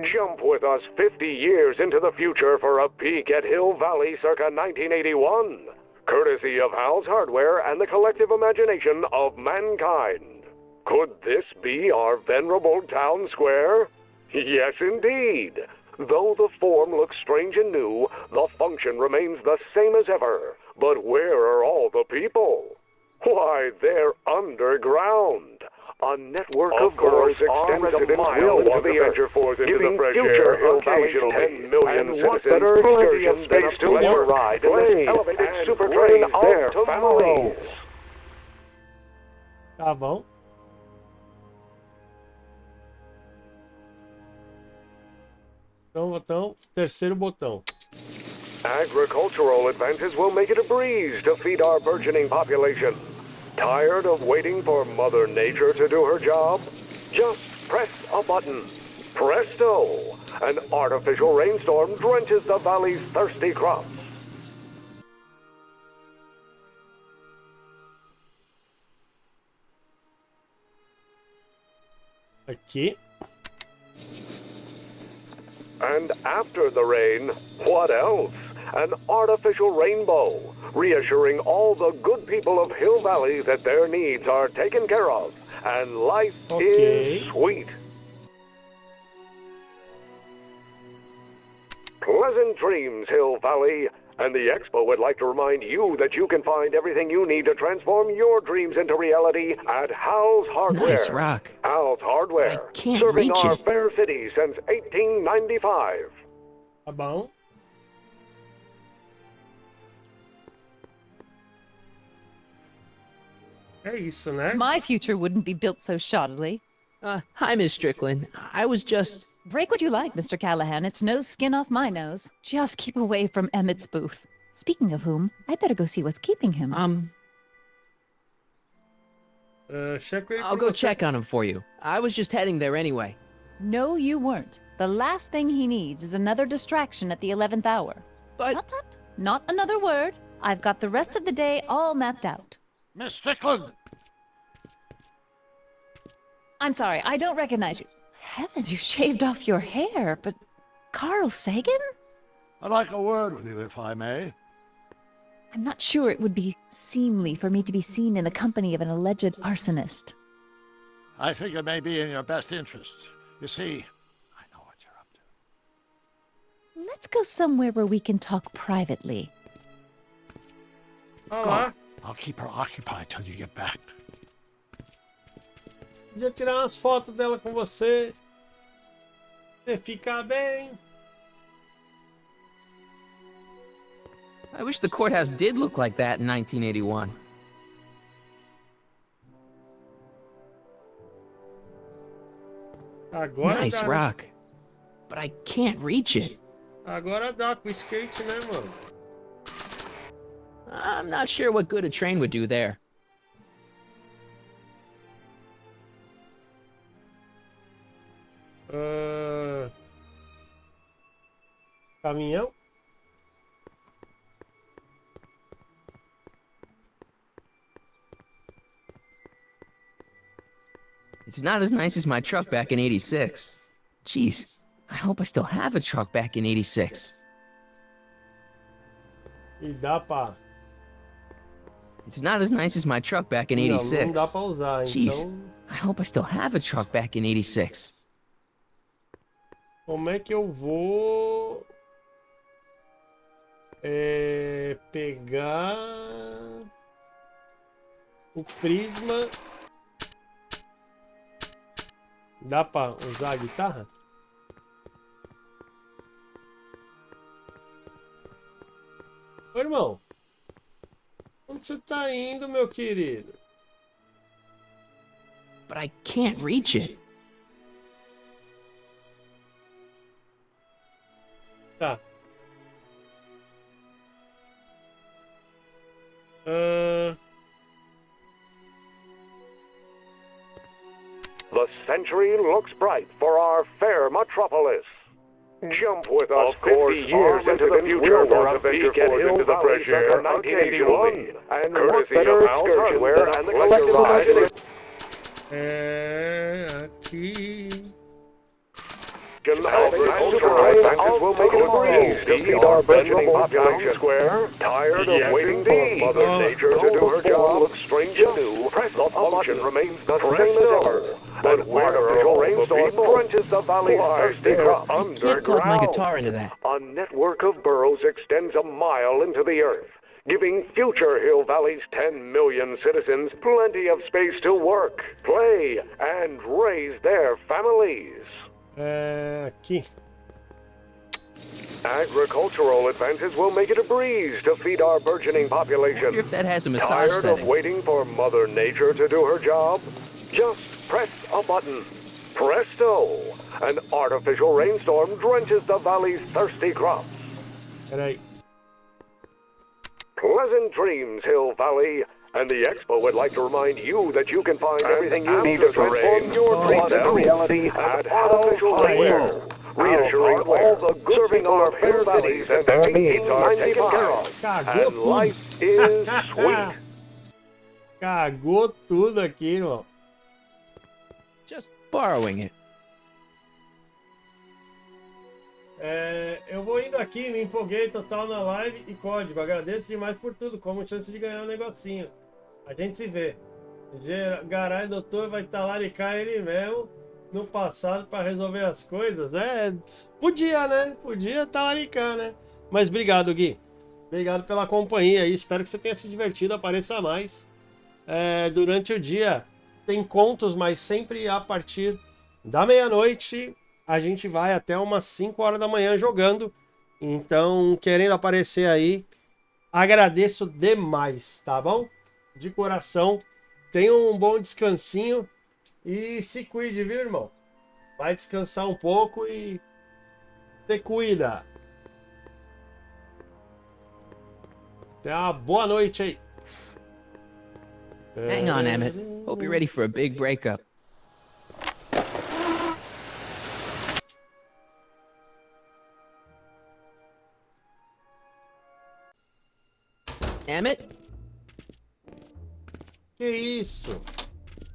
Jump with us 50 years into the future for a peek at Hill Valley circa 1981, courtesy of Hal's Hardware and the collective imagination of mankind. Could this be our venerable town square? Yes, indeed. Though the form looks strange and new, the function remains the same as ever. But where are all the people? Why, they're underground. A network of doors extends a mile into the earth, giving future Hill Valley's 10 million citizens plenty of space to let you ride in this elevated super train of their families. Tá bom. Então, botão, terceiro botão. Agricultural advances will make it a breeze to feed our burgeoning population. Tired of waiting for Mother Nature to do her job? Just press a button. Presto! An artificial rainstorm drenches the valley's thirsty crops. Aqui. And after the rain, what else? An artificial rainbow, reassuring all the good people of Hill Valley that their needs are taken care of, and life is sweet. Pleasant dreams, Hill Valley. And the Expo would like to remind you that you can find everything you need to transform your dreams into reality at Hal's Hardware. Nice rock. Hal's Hardware, I can't serving reach our it. fair city since 1895. Tá bom. É isso, né? My future wouldn't be built so shoddily. Hi, Miss Strickland. I was just... Break what you like, Mr. Callahan. It's no skin off my nose. Just keep away from Emmett's booth. Speaking of whom, I better go see what's keeping him. I'll go check on him for you. I was just heading there anyway. No, you weren't. The last thing he needs is another distraction at the 11th hour. But... Tut, tut. Not another word. I've got the rest of the day all mapped out. Miss Strickland! I'm sorry, I don't recognize you. Heavens, you shaved off your hair, but... Carl Sagan? I'd like a word with you, if I may. I'm not sure it would be seemly for me to be seen in the company of an alleged arsonist. I think it may be in your best interest. You see, I know what you're up to. Let's go somewhere where we can talk privately. Olha lá. I'll keep her occupied till you get back. Podia tirar umas fotos dela com você. Você ficar bem. I wish the courthouse did look like that in 1981. Agora Nice dá, rock, but I can't reach it. Agora dá com o skate, né, mano? I'm not sure what good a train would do there. Caminhão? It's not as nice as my truck back in '86. Jeez, I hope I still have a truck back in '86. E dá pra... It's not as nice as my truck back in '86. Não dá pra usar, Jeez, então... I hope I still have a truck back in '86. Como é que eu vou... pegar... o prisma... Dá pra usar a guitarra? Ô, irmão. Onde você tá indo, meu querido? But I can't reach it. Tá. The century looks bright for our fair metropolis. Jump with us 50 years into the future for a peek at Hill Valley circa 1981, and courtesy of Al's Hardware and the collective ride. Aqui. Agricultural advances will make it a breeze to feed our burgeoning population square. Tired of waiting for Mother Nature to do her job? Looks strange and new. The function remains the same as ever. But where artificial rainstorm drenches the valley's thirsty crops Can't plug my guitar into that. A network of burrows extends a mile into the earth, giving future Hill Valley's 10 million citizens plenty of space to work, play, and raise their families. Aqui. Agricultural advances will make it a breeze to feed our burgeoning population. Wonder if that has a massage Tired setting. of waiting for Mother Nature to do her job? Just press a button. Presto! An artificial rainstorm drenches the valley's thirsty crops. Peraí. Pleasant dreams, Hill Valley. And the Expo would like to remind you that you can find everything you need to transform your dreams into reality at Artificial Rainbow. Reassuring all the good serving our fair valleys and their needs are taken care of. And life is sweet. Cagou tudo aqui, irmão. Just borrowing it. Eu vou indo aqui, me empolguei total na live e código. Agradeço demais por tudo, como chance de ganhar um negocinho. A gente se vê. Garay doutor vai talaricar ele mesmo no passado para resolver as coisas. Podia, né? Podia talaricar, né? Mas obrigado, Gui. Obrigado pela companhia aí. Espero que você tenha se divertido. Apareça mais. Durante o dia tem contos, mas sempre a partir da meia-noite. A gente vai até umas 5 horas da manhã jogando. Então, querendo aparecer aí, agradeço demais, tá bom? De coração. Tenha um bom descansinho e se cuide, viu, irmão? Vai descansar um pouco e se cuida. Tenha uma boa noite aí. Hang on, Emmett. Hope you're ready for a big breakup. Emmett? Que isso?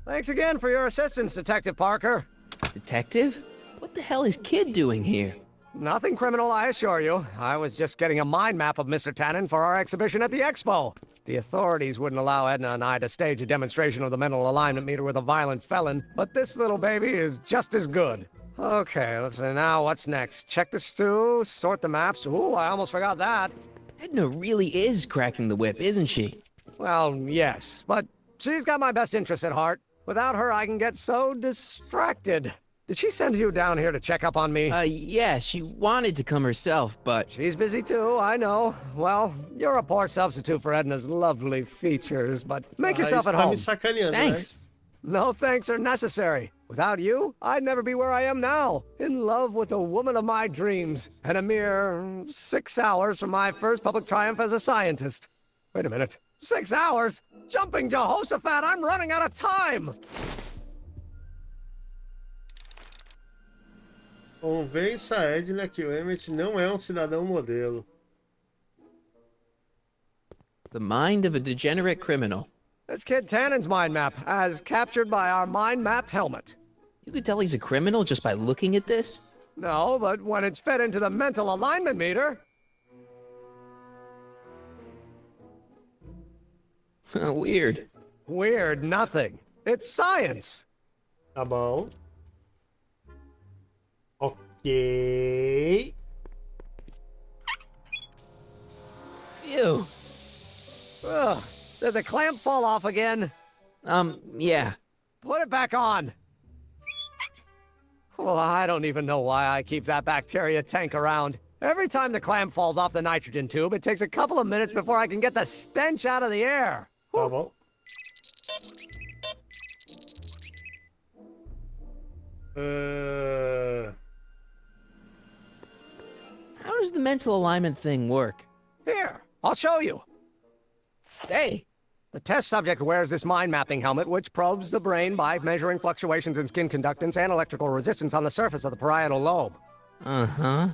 Thanks again for your assistance, Detective Parker. Detective? What the hell is Kid doing here? Nothing criminal, I assure you. I was just getting a mind map of Mr. Tannen for our exhibition at the Expo. The authorities wouldn't allow Edna and I to stage a demonstration of the mental alignment meter with a violent felon, but this little baby is just as good. Okay, let's see now what's next. Check the stew, sort the maps. Ooh, I almost forgot that. Edna really is cracking the whip, isn't she? Well, yes, but she's got my best interests at heart. Without her, I can get so distracted. Did she send you down here to check up on me? Yeah, she wanted to come herself, but... She's busy too, I know. Well, you're a poor substitute for Edna's lovely features, but make yourself at home. Me sacaneando, Thanks. No thanks are necessary. Without you, I'd never be where I am now, in love with the woman of my dreams, and a mere 6 hours from my first public triumph as a scientist. Wait a minute. 6 hours? Jumping Jehoshaphat, I'm running out of time! Convença a Edna que o Emmett não é cidadão modelo. The mind of a degenerate criminal. That's Kid Tannen's mind map, as captured by our mind map helmet. You could tell he's a criminal just by looking at this? No, but when it's fed into the mental alignment meter... Weird. Weird nothing. It's science. Tá bom. Ok. Ew. Ugh. Did the clamp fall off again? Yeah. Put it back on. Well, I don't even know why I keep that bacteria tank around. Every time the clamp falls off the nitrogen tube, it takes a couple of minutes before I can get the stench out of the air. Tá bom. How does the mental alignment thing work? Here, I'll show you. Hey! The test subject wears this mind mapping helmet, which probes the brain by measuring fluctuations in skin conductance and electrical resistance on the surface of the parietal lobe. Uh-huh.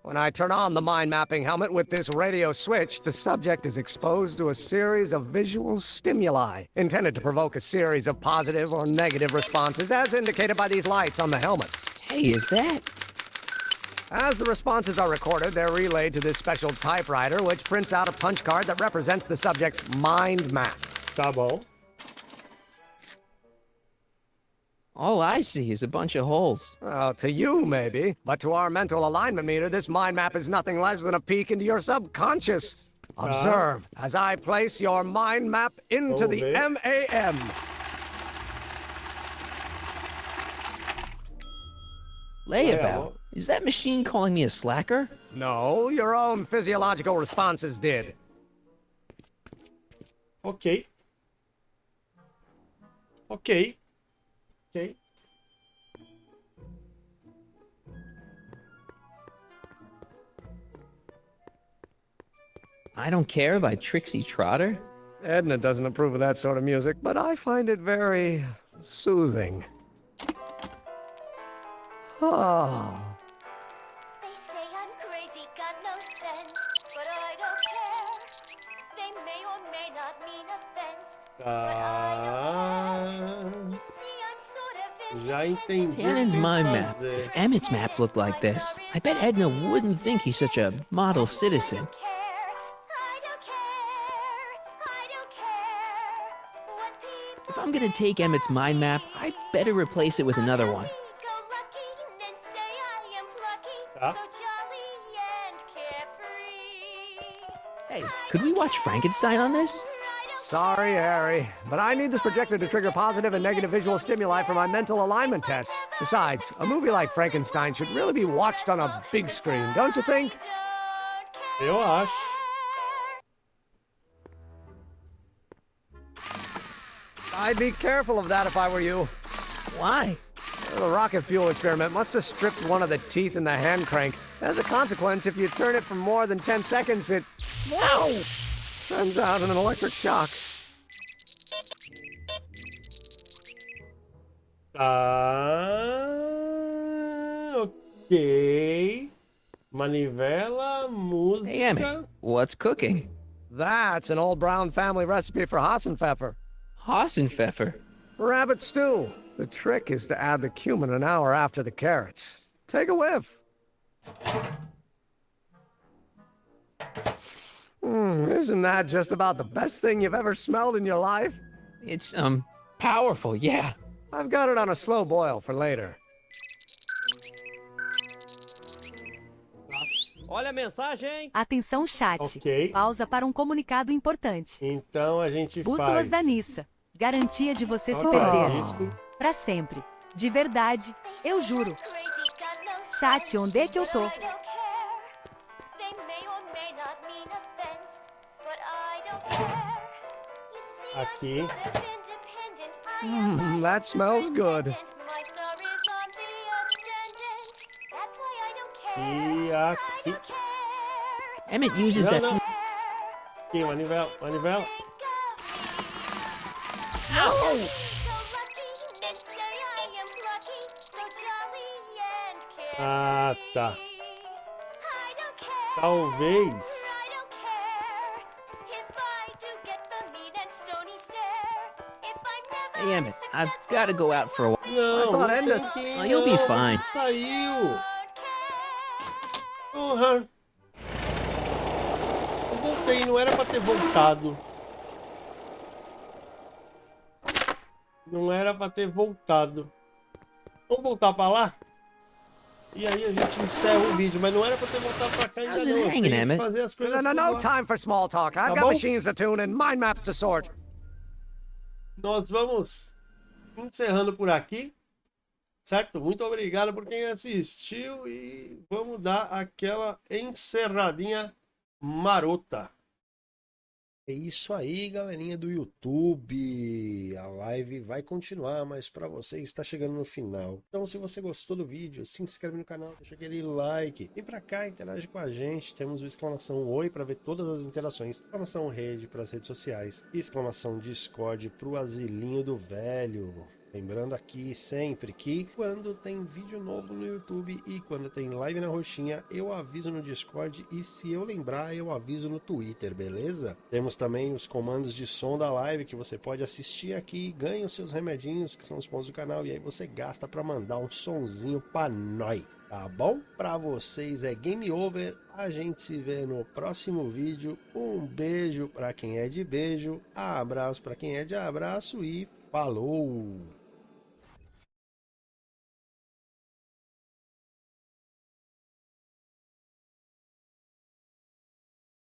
When I turn on the mind mapping helmet with this radio switch, the subject is exposed to a series of visual stimuli, intended to provoke a series of positive or negative responses, as indicated by these lights on the helmet. Hey, is that? As the responses are recorded, they're relayed to this special typewriter, which prints out a punch card that represents the subject's mind map. Tá bom. All I see is a bunch of holes. Well, to you, maybe. But to our mental alignment meter, this mind map is nothing less than a peek into your subconscious. Observe as I place your mind map into the MAM. Layabout? Is that machine calling me a slacker? No, your own physiological responses did. Ok. Ok. Ok. I Don't Care by Trixie Trotter? Edna doesn't approve of that sort of music, but I find it very soothing. Oh. They say I'm crazy, got no sense, but I don't care. They may or may not mean offense. Já entendi. Tannen's o que mind map. fazer. If Emmett's map looked like this, I bet Edna wouldn't think he's such a model citizen. If I'm gonna take Emmett's mind map, I'd better replace it with another one. Tá? Hey, could we watch Frankenstein on this? Sorry, Harry, but I need this projector to trigger positive and negative visual stimuli for my mental alignment tests. Besides, a movie like Frankenstein should really be watched on a big screen, don't you think? Eu acho. I'd be careful of that if I were you. Why? The rocket fuel experiment must have stripped one of the teeth in the hand crank. As a consequence, if you turn it for more than 10 seconds, it... Whoa! Sends out an electric shock. Ok. Manivela, música. Hey, Emmett, what's cooking? That's an old Brown family recipe for Hassenpfeffer. Hassenpfeffer? Rabbit stew. The trick is to add the cumin an hour after the carrots. Take a whiff. Isn't that just about the best thing you've ever smelled in your life? It's, powerful, yeah. I've got it on a slow boil for later. Olha a mensagem. Atenção, chat. Ok. Pausa para um comunicado importante. Então a gente Bússolas faz... da Nissa. Garantia de você se Ok, perder. isso. Pra sempre. De verdade. Eu juro. Chat, onde é que eu tô? Aqui. That smells good. E aqui. Emmett uses Não, that. não. Aqui, manivela, manivela. Ah, tá. Talvez. Hey, Emmett, I've got to go out for a while. Não, thought não Enda- tem que ir, Oh, you'll be não, fine. você saiu. Porra. Eu voltei, não era pra ter voltado. Não era pra ter voltado. Vamos voltar pra lá? E aí a gente encerra o vídeo, mas não era pra ter voltado pra cá ainda How's it não. hanging, Tem que Emmett? fazer as coisas No por lá. time for small talk. I've Tá got bom? machines to tune and mind maps to sort. Nós vamos encerrando por aqui, certo? Muito obrigado por quem assistiu e vamos dar aquela encerradinha marota. É isso aí, galerinha do YouTube. A live vai continuar, mas para você está chegando no final. Então, se você gostou do vídeo, se inscreve no canal, deixa aquele like. Vem pra cá, interage com a gente. Temos o exclamação oi para ver todas as interações. Exclamação rede para as redes sociais. E exclamação Discord pro asilinho do velho. Lembrando aqui sempre que quando tem vídeo novo no YouTube e quando tem live na roxinha, eu aviso no Discord e se eu lembrar, eu aviso no Twitter, beleza? Temos também os comandos de som da live que você pode assistir aqui e ganha os seus remedinhos, que são os pontos do canal, e aí você gasta para mandar um sonzinho pra nós, tá bom? Pra vocês é game over, a gente se vê no próximo vídeo. Um beijo pra quem é de beijo, abraço pra quem é de abraço e falou!